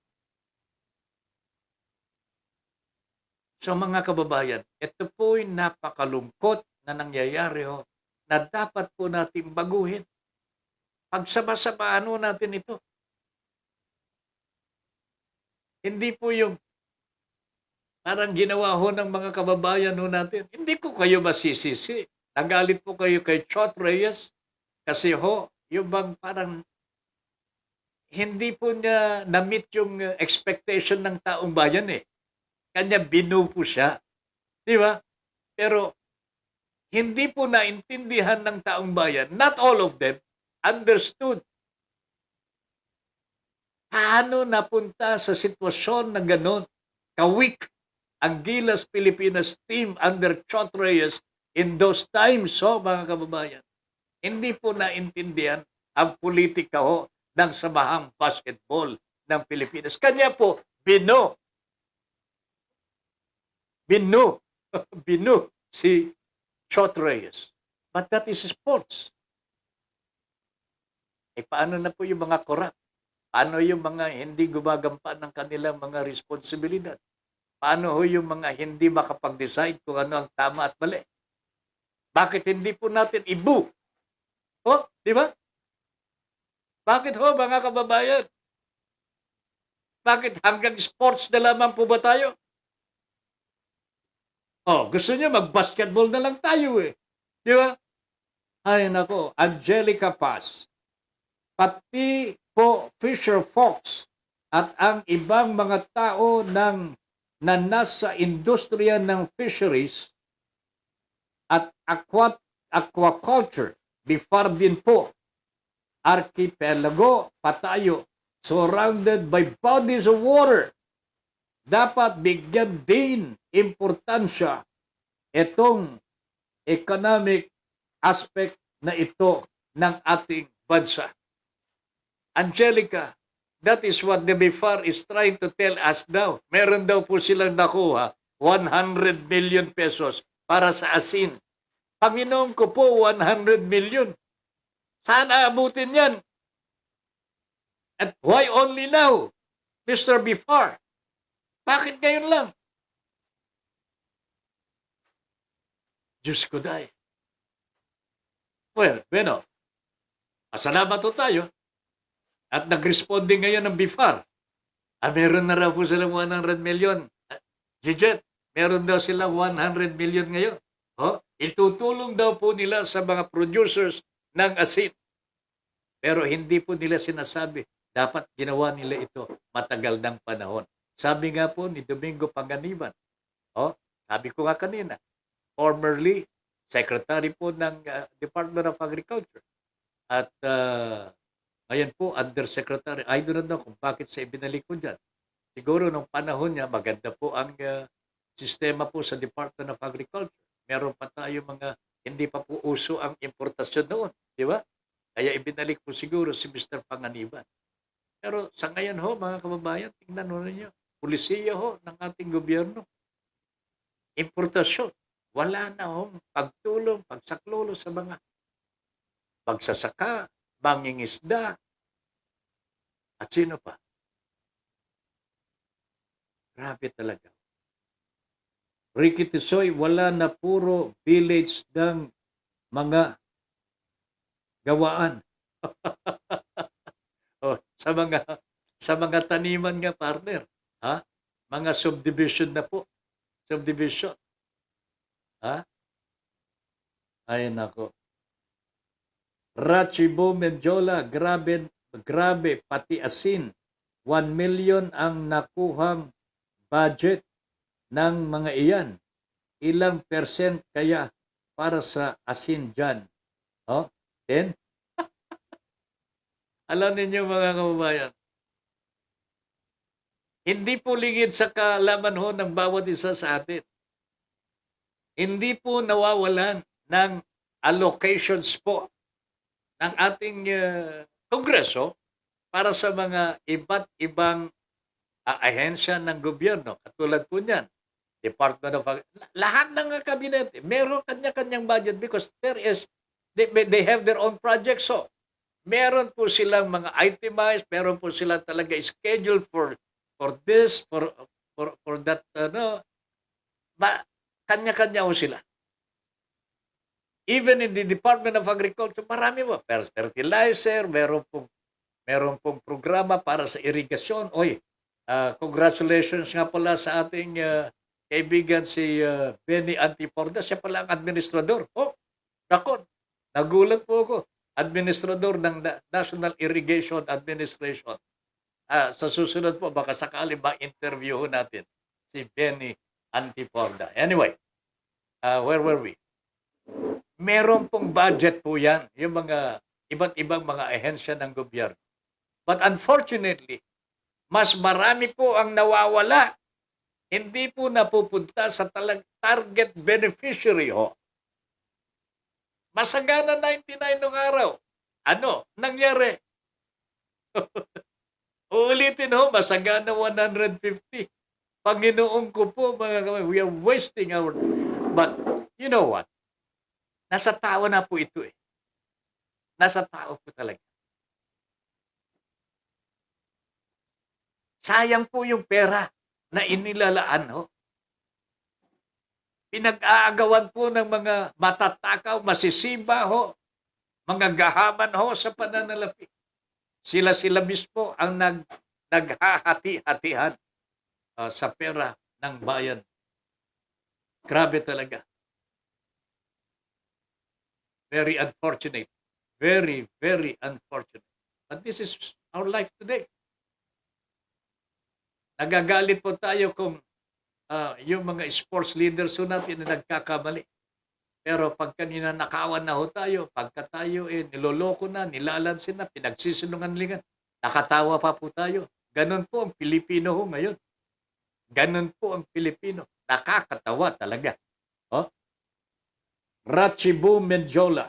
Speaker 2: So mga kababayan, ito po'y napakalungkot na nangyayari na dapat po natin baguhin. Pagsama-samahan natin ito. Hindi po yung parang ginawa ng mga kababayan natin. Hindi ko kayo masisisi. Nagalit po kayo kay Chot Reyes kasi yung bang parang hindi po niya na-meet yung expectation ng taong bayan Kanya binu po siya. Di ba? Pero hindi po naintindihan ng taong bayan, not all of them, understood. Paano napunta sa sitwasyon na gano'n? Kawik ang Gilas Pilipinas team under Chot Reyes in those times, mga kababayan. Hindi po naintindihan ang politika ng Samahang Basketball ng Pilipinas. Kanya po, binu si Chot Reyes. But that is sports. Paano na po yung mga corrupt? Paano yung mga hindi gumagampan ng kanilang mga responsibilidad? Paano yung mga hindi makapag-decide kung ano ang tama at mali? Bakit hindi po natin ibu? Di ba? Bakit mga kababayan? Bakit hanggang sports na lamang po ba tayo? Gusto niya mag-basketball na lang tayo Di ba? Ay nako, Angelica Paz. Pati po Fisher Fox at ang ibang mga tao na nasa industriya ng fisheries at aquaculture, before din po, archipelago, patayo, surrounded by bodies of water. Dapat bigyan din importansya itong economic aspect na ito ng ating bansa. Angelica, that is what the BIFAR is trying to tell us now. Meron daw po silang nakuha 100 million pesos para sa asin. Panginoon ko po, 100 million. Sana abutin yan. At why only now, Mr. BIFAR? Bakit ngayon lang? Diyos ko dahil. Well, Beno, salamat po tayo. At nag-responding ngayon ng BIFAR. Meron na raw po silang 100 million. Gijet, meron daw silang 100 million ngayon. Itutulong daw po nila sa mga producers ng asin. Pero hindi po nila sinasabi. Dapat ginawa nila ito matagal ng panahon. Sabi nga po ni Domingo Panganiban, sabi ko nga kanina, formerly Secretary po ng Department of Agriculture. At ngayon po, Undersecretary. I don't know kung bakit siya ibinalik ko dyan. Siguro nung panahon niya, maganda po ang sistema po sa Department of Agriculture. Meron pa tayo hindi pa po uso ang importasyon noon. Di ba? Kaya ibinalik po siguro si Mr. Panganiban. Pero sa ngayon ho, mga kababayan, tingnan ho ninyo. Pulisiya ho ng ating gobyerno. Importasyon. Wala na hong pagtulong, pagsaklolo sa mga pagsasaka, mangingisda, at sino pa? Grabe talaga. Ricky Tisoy, wala na puro village ng mga gawaan. Sa mga taniman nga, partner. Mga subdivision na po. Subdivision. Ay nako. Rachibo Menjola, grabe, pati asin. 1 million ang nakuhang budget ng mga iyan. Ilang percent kaya para sa asin dyan? 10? Alam ninyo mga kababayan, hindi po lingid sa kaalaman ho ng bawat isa sa atin. Hindi po nawawalan ng allocations po ng ating Kongreso para sa mga iba't ibang ahensya ng gobyerno. Katulad po niyan, Department of lahat ng kabinete, meron kanya-kanyang budget because they have their own projects. So, meron po silang mga itemized, meron po silang talaga schedule for this, for that, kanya-kanya ho sila. Even in the Department of Agriculture, marami po. Fertilizer, meron pong programa para sa irigasyon. Congratulations nga pala sa ating kaibigan si Benny Antiporda. Siya pala ang administrador. Nagulat po ako. Administrador ng National Irrigation Administration. Sa susunod po, baka sakali ma-interview natin si Benny Antiporda. Anyway, where were we? Meron pong budget po yan, yung mga iba't ibang mga ahensya ng gobyerno. But unfortunately, mas marami po ang nawawala. Hindi po napupunta sa target beneficiary ho. Masagana 99 nung araw. Ano nangyari? Uulitin ho, masagana 150. Panginoon ko po, mga kamay, we are wasting our... But, you know what? Nasa tao na po ito eh. Nasa tao po talaga. Sayang po yung pera na inilalaan ho. Pinag-aagawan po ng mga matatakaw, masisiba ho, mga gahaman ho sa pananalapi. Sila mismo ang naghahati-hatihan sa pera ng bayan. Grabe talaga. Very unfortunate. Very, very unfortunate. But this is our life today. Nagagalit po tayo kung yung mga sports leaders ho natin na nagkakamali. Pero pagka ninanakawan na ho tayo, pagka tayo niloloko na, nilalansin na, pinagsisinungalingan, nakatawa pa po tayo. Ganon po ang Pilipino ho ngayon. Ganon po ang Pilipino. Nakakatawa talaga. Rachibu Menjola,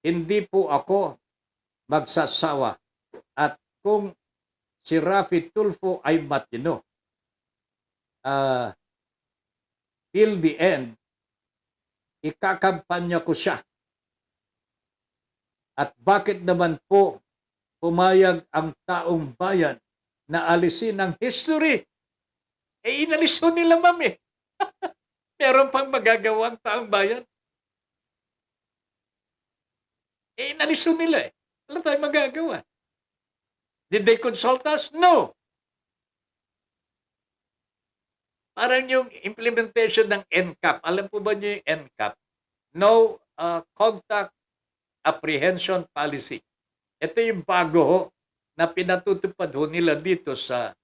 Speaker 2: hindi po ako magsasawa. At kung si Rafi Tulfo ay matino, till the end, ikakampanya ko siya. At bakit naman po pumayag ang taong bayan na alisin ang history? Inalis ko nila, ma'am eh. Meron pang magagawa ang taong bayan. Inalis ko nila eh. Wala tayong magagawa. Did they consult us? No. Parang yung implementation ng NCAP. Alam po ba niyo yung NCAP? No Contact Apprehension Policy. Ito yung bago ho na pinatutupad ho nila dito sa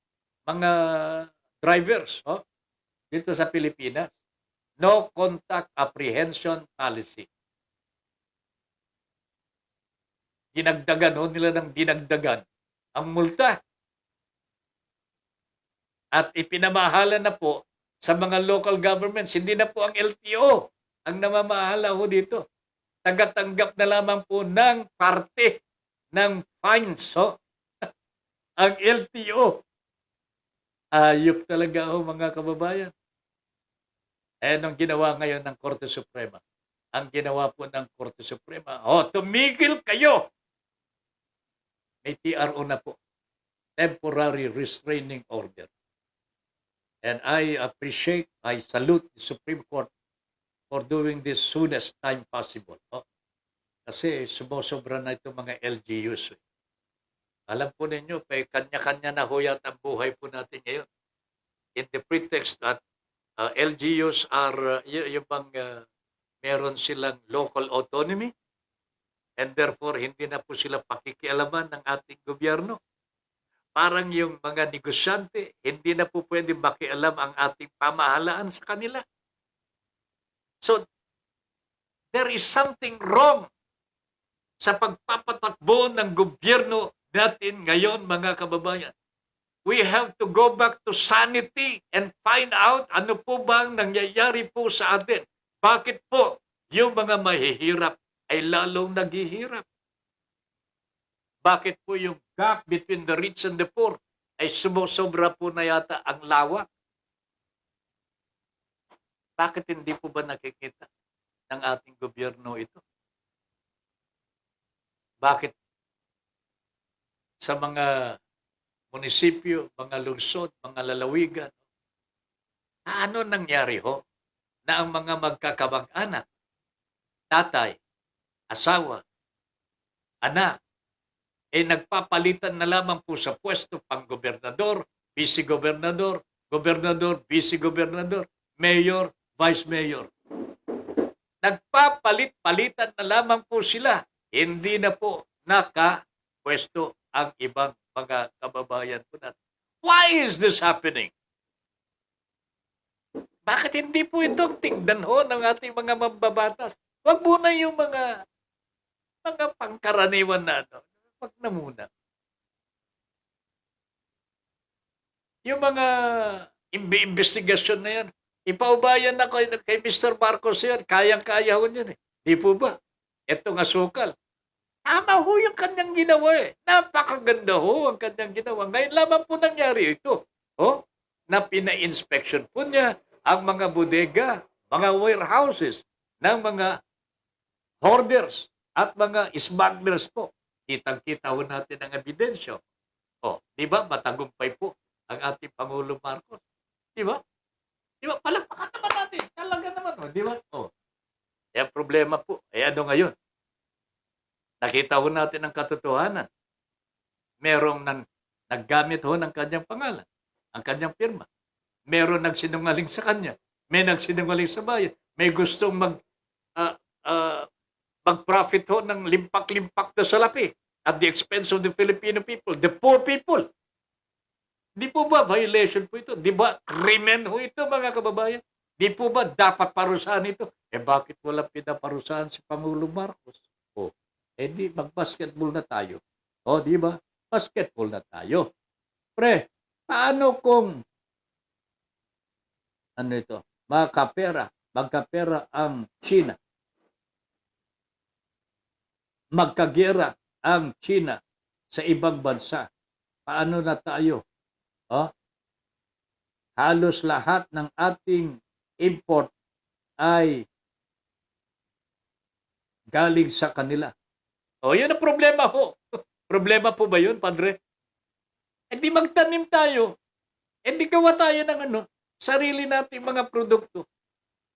Speaker 2: mga drivers dito sa Pilipinas. No Contact Apprehension Policy. Dinagdagan ho nila ng dinagdagan ang multa. At ipinamahala na po sa mga local governments. Hindi na po ang LTO ang namamahala ho dito. Tagatanggap na lamang po ng parte ng fines. Ang LTO. Ayop talaga ho mga kababayan. Anong ginawa ngayon ng Korte Suprema? Ang ginawa po ng Korte Suprema, tumigil kayo! May TRO na po. Temporary Restraining Order. And I salute the Supreme Court for doing this soonest time possible. Kasi sumusobra na itong mga LGUs. Alam po ninyo, kanya-kanya na huyat ang buhay po natin ngayon. In the pretext that LGUs are, yung bang meron silang local autonomy and therefore hindi na po sila pakikialaman ng ating gobyerno. Parang yung mga negosyante, hindi na po pwede makialam ang ating pamahalaan sa kanila. So, there is something wrong sa pagpapatakbo ng gobyerno natin ngayon, mga kababayan. We have to go back to sanity and find out ano po bang nangyayari po sa atin. Bakit po yung mga mahihirap ay lalong naghihirap? Bakit po yung gap between the rich and the poor ay sumusobra po na yata ang lawak? Bakit hindi po ba nakikita ng ating gobyerno ito? Bakit sa mga munisipyo, mga lungsod, mga lalawigan, ano nangyari ho na ang mga magkakamag-anak, tatay, asawa, anak, nagpapalitan na lamang po sa pwesto pang-gobernador, vice-gobernador, gobernador, vice-gobernador, mayor, vice-mayor. Nagpapalit-palitan na lamang po sila. Hindi na po nakapwesto ang ibang mga kababayan po natin. Why is this happening? Bakit hindi po itong tingnan ho ng ating mga mambabatas? Huwag muna yung mga pangkaraniwan na Wag na muna. Yung mga investigasyon na yan, ipaubayan na kay Mr. Marcos yan, kayang-kaya ho yan eh. Di po ba? Ito nga sukal. Tama ho yung kanyang ginawa eh. Napakaganda ho ang kanyang ginawa. Ngayon lamang po nangyari ito. Na pina-inspection po niya ang mga bodega, mga warehouses ng mga hoarders at mga smugglers po. Kitang-kita ho natin ang ebidensya. Di ba? Matagumpay po ang ating Pangulo Marcos. Di ba? Di ba? Palakpakan naman natin. Talaga naman. Di ba? Kaya problema po. Ano ngayon? Nakita ho natin ang katotohanan. Merong naggamit ho ng kanyang pangalan, ang kanyang firma. Meron nagsinungaling sa kanya. May nagsinungaling sa bayan. May gustong mag-profit ho ng limpak-limpak na salapi at the expense of the Filipino people, the poor people. Di po ba violation po ito? Di ba krimen ho ito, mga kababayan? Di po ba dapat parusahan ito? Bakit wala pinaparusahan si Pangulo Marcos? Di mag-basketball na tayo. Di ba? Basketball na tayo. Pre, paano kung magkapera ang China magkagera ang China sa ibang bansa, paano na tayo? Oh, halos lahat ng ating import ay galing sa kanila. O, yan ang problema ho. Problema po ba yun, Padre? E di magtanim tayo. E di gawa tayo ng sarili nating mga produkto.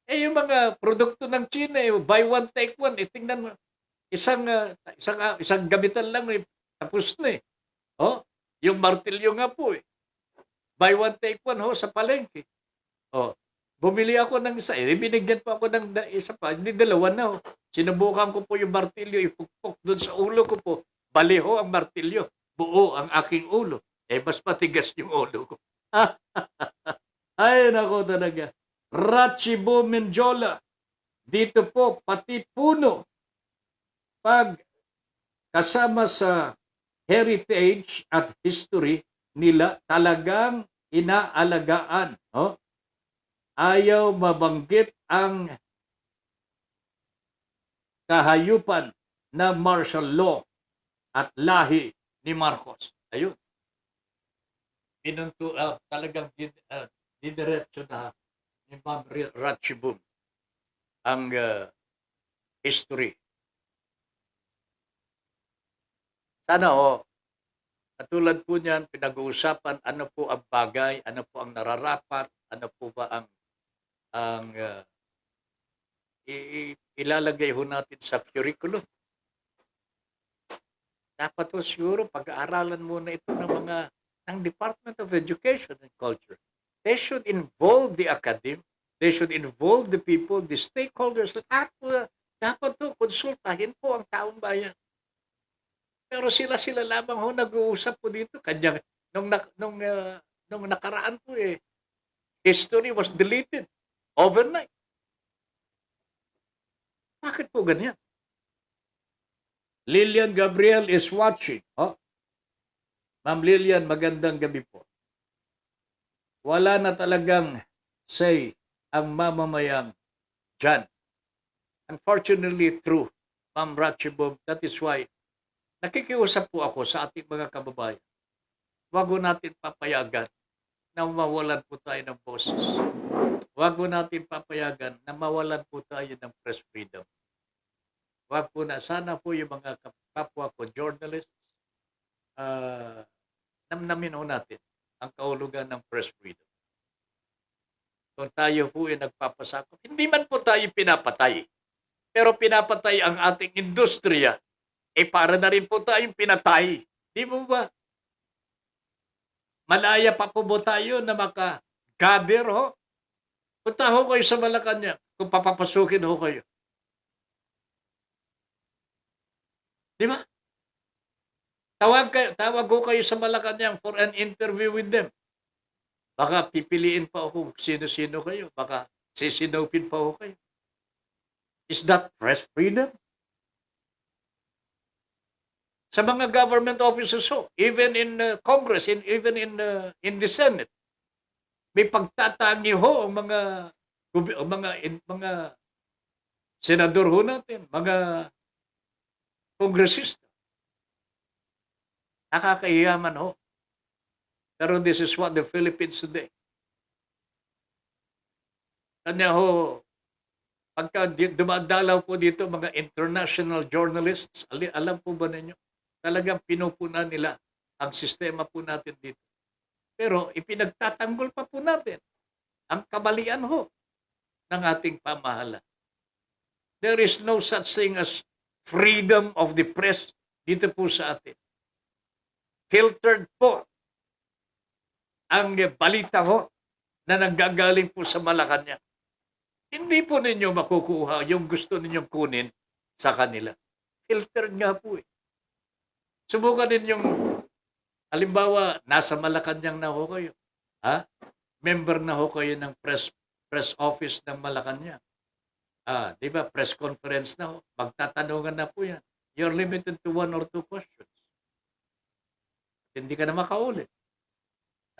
Speaker 2: Eh, yung mga produkto ng China, buy one, take one. Tingnan mo, isang gamitan lang, tapos na eh. Oh, yung martilyo nga po eh. Buy one, take one ho sa palengke. Oh, bumili ako ng isa. Binigyan pa ako ng isa pa. Hindi, dalawa na ho. Sinubukan ko po yung martilyo, ipukpok doon sa ulo ko po. Baliho ang martilyo. Buo ang aking ulo. Mas matigas yung ulo ko. Ay, nako talaga. Rachibo Menjola. Dito po, pati puno. Pag kasama sa heritage at history nila, talagang inaalagaan. Oh? Ayaw mabanggit ang kahayupan na martial law at lahi ni Marcos. Ayun. Pinunto, talagang didiretso na ni Ma'am Ratchibum ang history. Sana katulad po niyan, pinag-uusapan ano po ang bagay, ano po ang nararapat, ano po ba ang ilalagay ho natin sa curriculum. Dapat po siguro pag-aaralan muna ito ng Department of Education and Culture. They should involve the academy. They should involve the people, the stakeholders. Lahat po, dapat po konsultahin po ang taong bayan. Pero sila lamang ho nag-uusap po dito. Kanya, nung nakaraan po history was deleted overnight. Bakit po ganyan? Lilian Gabriel is watching. Ma'am Lilian, magandang gabi po. Wala na talagang say ang mamamayang dyan. Unfortunately, true, Ma'am Ratchibog, that is why nakikiusap po ako sa ating mga kababayan. Huwag natin papayagan na mawalan po tayo ng boses. Huwag natin papayagan na mawalan po tayo ng press freedom. Huwag po na, sana po yung mga kapwa ko, journalists, namnamin ho natin ang kahulugan ng press freedom. Kung tayo po ay nagpapasakop, hindi man po tayo pinapatay, pero pinapatay ang ating industriya, para na rin po tayong pinatay. Di mo ba? Malaya pa po ba tayo na maka-gather ho? Punta ho kayo sa Malacanang kung papapasukin ho kayo. Di ba? Tawag ko kayo sa Malacanang for an interview with them. Baka pipiliin pa ako sino-sino kayo. Baka sisinupin pa ako kayo. Is that press freedom? Sa mga government offices, even in Congress, even in the Senate, may pagtatangi ho ang mga senador ho natin, mga kongresista. Nakakahiyaman ho. Pero this is what the Philippines today. Kanya ho, pagka dumadalaw po dito mga international journalists, alam po ba ninyo? Talagang pinupunan nila ang sistema po natin dito. Pero ipinagtatanggol pa po natin ang kamalian ho ng ating pamahalaan. There is no such thing as freedom of the press dito po sa atin. Filtered po ang balita ho na nanggagaling po sa Malacanang. Hindi po ninyo makukuha yung gusto ninyong kunin sa kanila. Filtered nga po Subukan ninyong, halimbawa, nasa Malacanang na ho kayo. Member na ho kayo ng press office ng Malacanang. Di ba, press conference na ho. Magtatanungan na po yan. You're limited to 1 or 2 questions. Hindi ka na makaulit.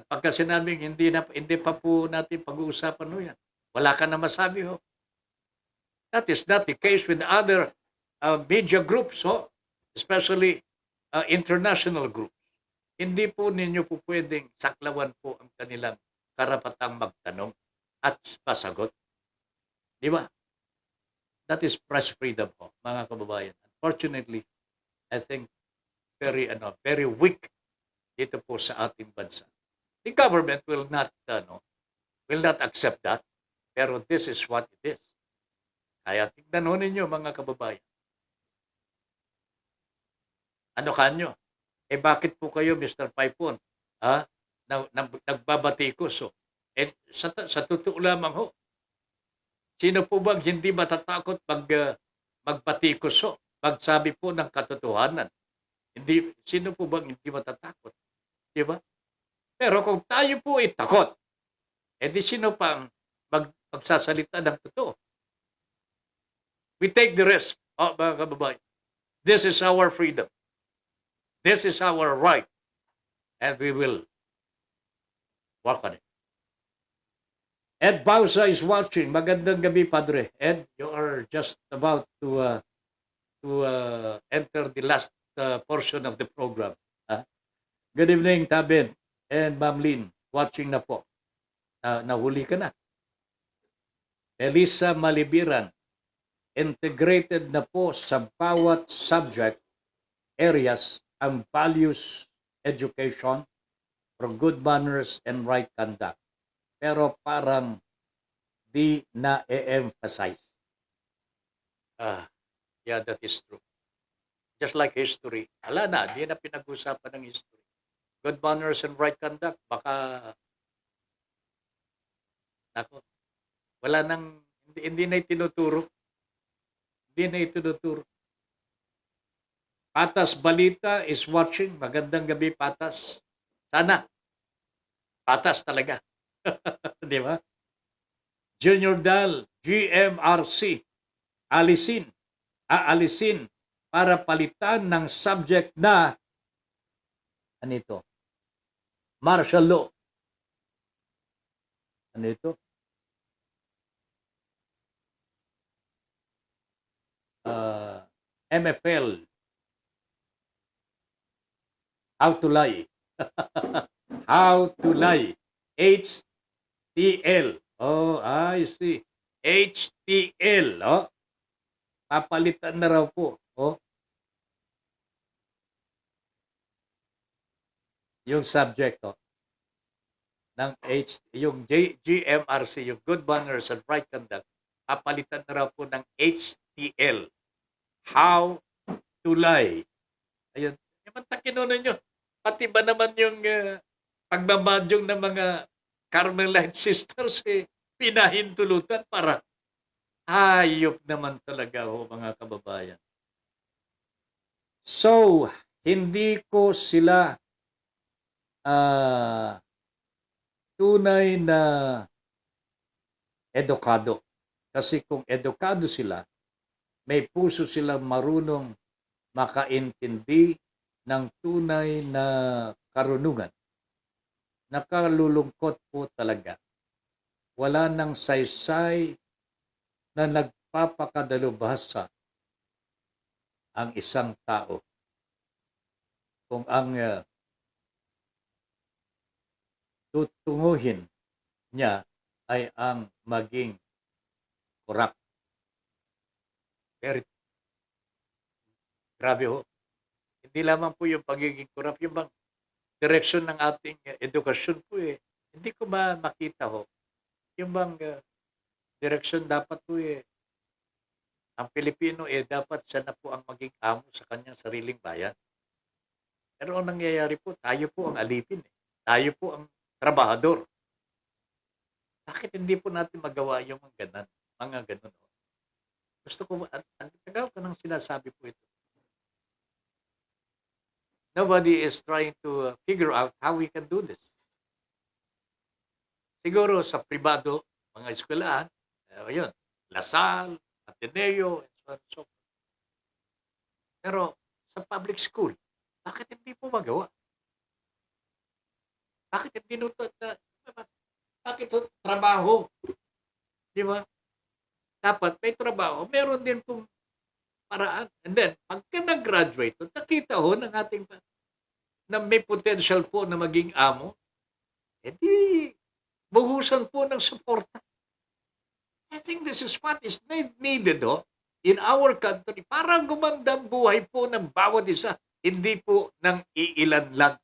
Speaker 2: At pagka sinabing hindi pa po natin pag-uusapan ho yan, wala ka na masabi ho. That is not the case with other media groups ho. especially international groups. Hindi po ninyo po pwedeng saklawan po ang kanilang karapatang magtanong at masagot. Di ba? That is press freedom po, mga kababayan. Unfortunately, I think very weak dito po sa ating bansa. The government will not accept that, pero this is what it is. Kaya tignan ho ninyo, mga kababayan. Ano kanyo? Bakit po kayo, Mr. Paipon, nagbabatikos? So, sa totoo lamang ho, sino po bang hindi matatakot magbatikos ho? Magsabi po ng katotohanan. Sino po bang hindi matatakot? Di ba? Pero kung tayo po ay takot, di sino pang magsasalita ng totoo? We take the risk, mga kababayan. This is our freedom. This is our right. And we will work on it. Ed Bausa is watching. Magandang gabi, Padre. Ed, you are just about to enter the last portion of the program. Good evening, Tabin and Ma'am Lynn. Watching na po. Nahuli ka na. Elisa Malibiran. Integrated na po sa bawat subject areas ang values education for good manners and right conduct. Pero parang di na-emphasize. Yeah, that is true. Just like history. Ala na, di na pinag-usapan ng history. Good manners and right conduct, baka wala nang, hindi na itinuturo. Hindi na itinuturo. Patas Balita is watching. Magandang gabi, Patas. Sana. Patas talaga. Di ba? Junior Dal, GMRC, alisin para palitan ng subject na ano ito? Martial law. Ano ito? MFL. How to lie. How to lie. HTL. Oh, I see. HTL. Oh. Papalitan na raw po. Oh. Yung subject oh, ng yung GMRC, yung Good Manners and Right Conduct, papalitan na raw po ng HTL. How to lie. Ayun. Yung takinunan nyo. Pati ba naman yung pagmamadyong ng mga Carmelite sisters pinahintulutan para hayop naman talaga ho, mga kababayan. So, hindi ko sila tunay na edukado. Kasi kung edukado sila, may puso silang marunong makaintindi ng tunay na karunungan. Nakalulungkot po talaga. Wala nang saysay na nagpapakadalubhasa ang isang tao. Kung ang tutunguhin niya ay ang maging corrupt. Very grabe ho. Hindi lamang po yung pagiging corrupt, yung bang direksyon ng ating edukasyon po hindi ko makita ho. Yung bang direksyon dapat po ang Pilipino dapat siya na po ang maging amo sa kanyang sariling bayan. Pero ang nangyayari po, tayo po ang alipin. Tayo po ang trabahador. Bakit hindi po natin magawa yung mga ganun? Gusto ko, ang tagal ko nang sinasabi po ito. Nobody is trying to figure out how we can do this. Siguro sa pribado, mga eskwelahan, yun, Lasal, Ateneo, and so on and so forth. Pero sa public school, bakit hindi po magawa? Bakit hindi bakit trabaho? Di ba? Dapat may trabaho. Meron din pong paraan. And then, pagka nag-graduate, nakita ho ng ating na may potential po na maging amo, edi buhusan po ng suporta. I think this is what is needed in our country para gumanda ang buhay po ng bawat isa, hindi po ng iilan lang.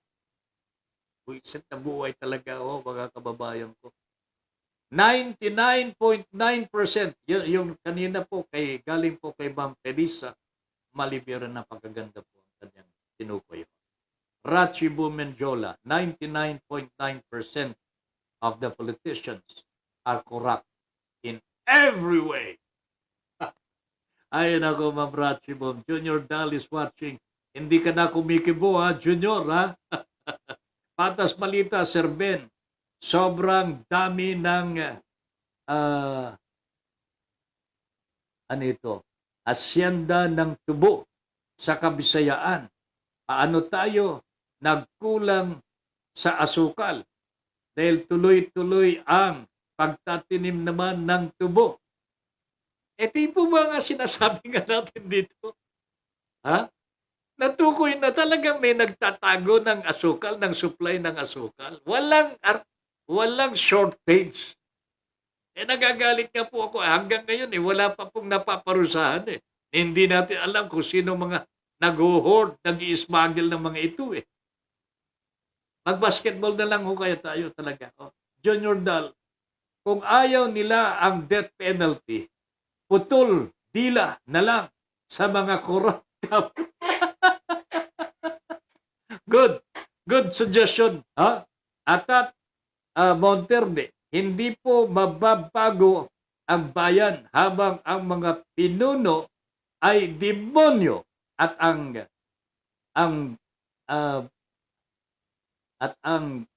Speaker 2: Buisit na buhay talaga mga kababayan ko. 99.9%, yung kanina po galing po kay Ma'am Felisa, malibira na pagkaganda po ang kanyang tinukoy. Rachi Bumenjola, 99.9% of the politicians are corrupt in every way. Ayun ako, Ma'am Rachi Bum. Junior Dal is watching. Hindi ka na kumikibo, Junior, ha? Patas balita, Sir Ben. Sobrang dami ng asyenda ng tubo sa Kabisayaan. Paano tayo nagkulang sa asukal? Dahil tuloy-tuloy ang pagtatinim naman ng tubo. Di po ba nga sinasabi nga natin dito? Ha? Natukoy na talagang may nagtatago ng asukal, ng supply ng asukal. Walang shortage. Nagagalit nga po ako. Hanggang ngayon, wala pa pong napaparusahan. Hindi natin alam kung sino mga nag-hoard, nag-i-smuggle ng mga ito. Mag-basketball na lang kaya tayo talaga. Junior Dal, kung ayaw nila ang death penalty, putol, dila na lang sa mga corrupt. Good suggestion. Atat Monterde, hindi po mababago ang bayan habang ang mga pinuno ay demonyo at ang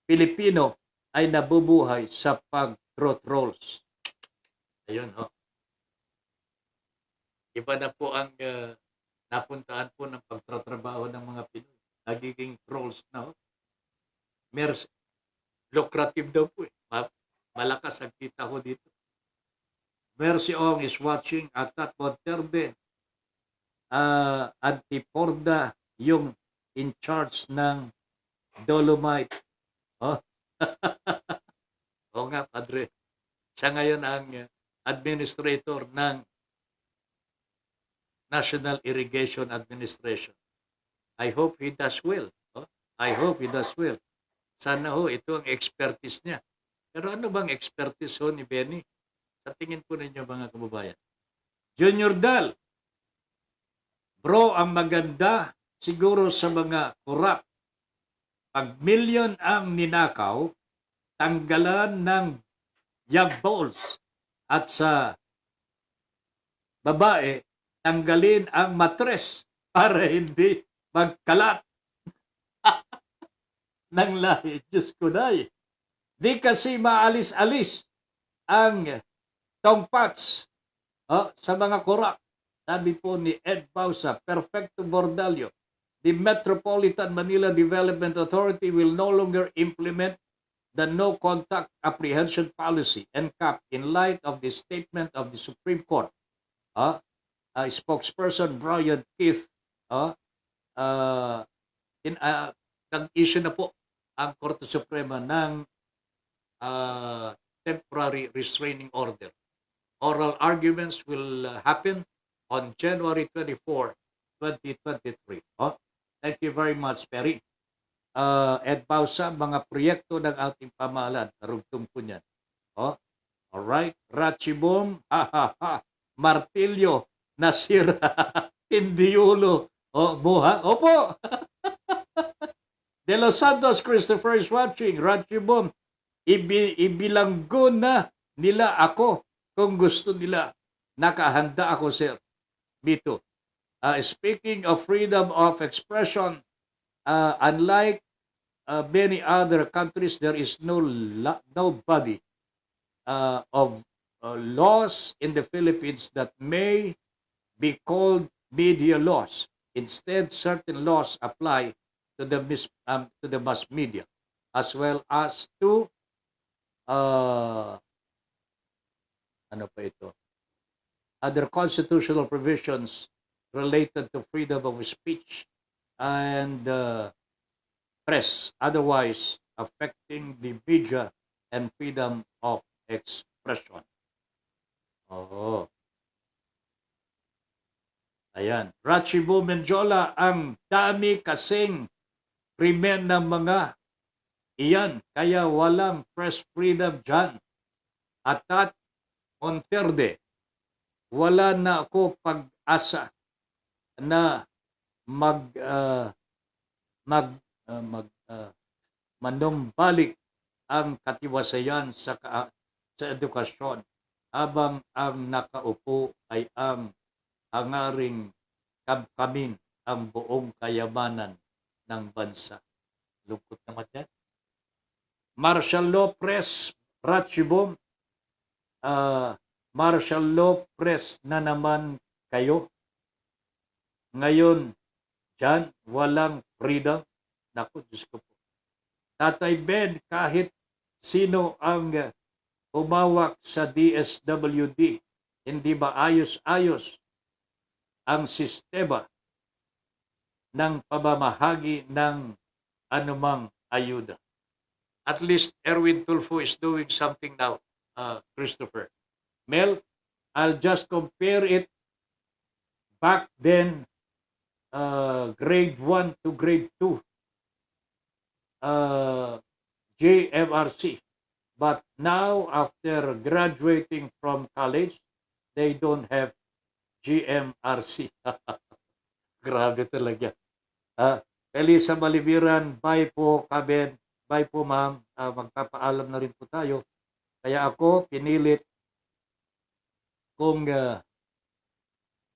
Speaker 2: Pilipino ay nabubuhay sa pag-throat rolls. Ayun, Iba na po ang napuntaan po ng pagtatrabaho ng mga Pinoy. Nagiging trolls na. Lucrative daw po. Malakas ang kita ko dito. Mercy Ong is watching. Atat Monterde. Antiporda yung in charge ng Dolomite. Oo nga, Padre. Siya ngayon ang administrator ng National Irrigation Administration. I hope he does well. I hope he does well. Sana ito ang expertise niya. Pero ano bang expertise ni Benny? Sa tingin po ninyo mga kababayan. Junior Dal, bro, ang maganda siguro sa mga corrupt. Pag milyon ang ninakaw, tanggalan ng yag balls. At sa babae, tanggalin ang matres para hindi magkalat ng lahi. Diyos ko na Di kasi maalis-alis ang tongpats sa mga korap. Sabi po ni Ed Bausa, Perfecto Bordalio, the Metropolitan Manila Development Authority will no longer implement the no-contact apprehension policy, NCAP, in light of the statement of the Supreme Court. Spokesperson Brian Keith, nag-issue na po ang Korte Suprema ng temporary restraining order. Oral arguments will happen on January 24, 2023. Thank you very much, Perry. Ed Bausa, mga proyekto ng ating pamahalaan, karugtong po niyan. Alright, Rachibom, martilyo, nasira, hindi ulo. Buha, opo. De Los Santos Christopher is watching. Rachibom, ibilanggo na nila ako kung gusto nila. Nakahanda ako, sir. Dito. Speaking of freedom of expression, unlike many other countries, there is nobody of laws in the Philippines that may be called media laws. Instead, certain laws apply to the mass media as well as to ano pa ito? other constitutional provisions related to freedom of speech and press, otherwise affecting the media and freedom of expression. Oo. Ayan. Rachibo Menjola, ang dami kasing krimen ng mga iyan, kaya walang press freedom dyan. Atat Monterde, wala na ako pag-asa na manumbalik ang katiwasayan sa edukasyon habang ang nakaupo ay ang hangaring kabkamin ang buong kayamanan ng bansa. Lungkot naman yan. Martial law press, Ratchibom, martial law press na naman kayo. Ngayon, dyan, walang freedom. Naku, Diyos ko po. Tatay Ben, kahit sino ang humawak sa DSWD, hindi ba ayos-ayos ang sistema ng pamamahagi ng anumang ayuda? At least Erwin Tulfo is doing something now, Christopher. Mel, I'll just compare it back then, grade 1 to grade 2, JMRC. But now, after graduating from college, they don't have GMRC. Grabe talaga. Elisa Malibiran, bye po, Kaben. Bye po, ma'am. Magpapaalam na rin po tayo. Kaya ako, pinilit kung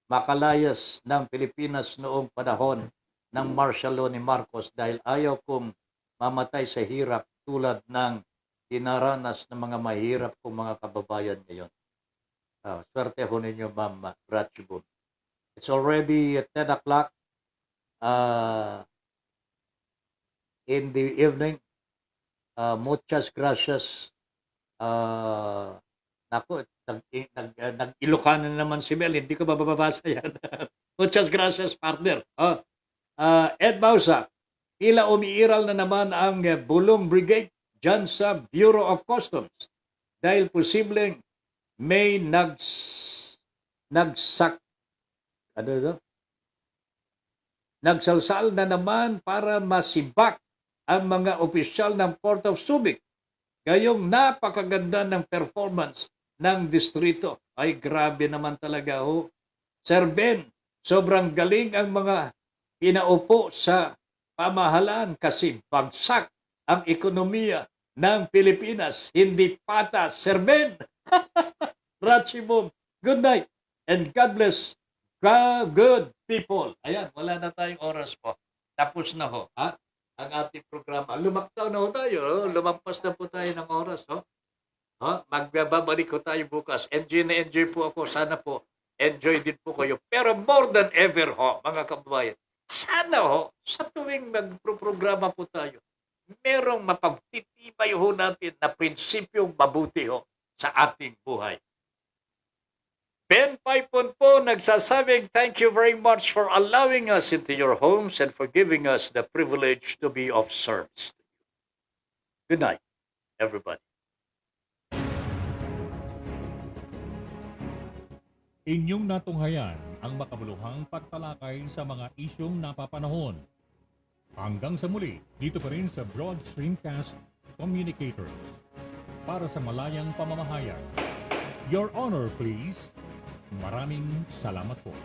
Speaker 2: makalayas ng Pilipinas noong panahon ng martial law ni Marcos dahil ayaw kong mamatay sa hirap tulad ng dinaranas ng mga mahirap kong mga kababayan ngayon. Swerte ho ninyo, Ma'am Ratchibun. It's already 10 o'clock in the evening. Muchas gracias. Naku, nag-Ilocano naman si Mel. Hindi ko mababasa yan. Muchas gracias, partner. Ed Bausa, tila umiiral na naman ang Bulong Brigade dyan sa Bureau of Customs dahil posibleng may nagsalsal na naman para masibak ang mga opisyal ng Port of Subic. Gayong napakaganda ng performance ng distrito. Ay, grabe naman talaga ho. Sir Ben, sobrang galing ang mga pinaupo sa pamahalaan kasi bagsak ang ekonomiya ng Pilipinas. Hindi patas. Sir Ben, Ratchibom, good night and God bless good people. Ayan, wala na tayong oras po. Tapos na ho, ha? Ang ating programa. Lumaktaw na ho tayo. Lumampas na po tayo ng oras. Ho? Magbabalik ko tayo bukas. Enjoy na enjoy po ako. Sana po enjoy din po kayo. Pero more than ever ho, mga kababayan, sana ho, sa tuwing magprograma po tayo, merong mapagtitibay ho natin na prinsipyong mabuti ho sa ating buhay. Ben Paipon po nagsasabing thank you very much for allowing us into your homes and for giving us the privilege to be of service. Good night, everybody.
Speaker 1: Inyong natunghayan ang makabuluhang pagtalakay sa mga isyong napapanahon. Hanggang sa muli, dito pa rin sa Broad Streamcast Communicators. Para sa malayang pamamahayag. Your Honor, please. Maraming salamat po.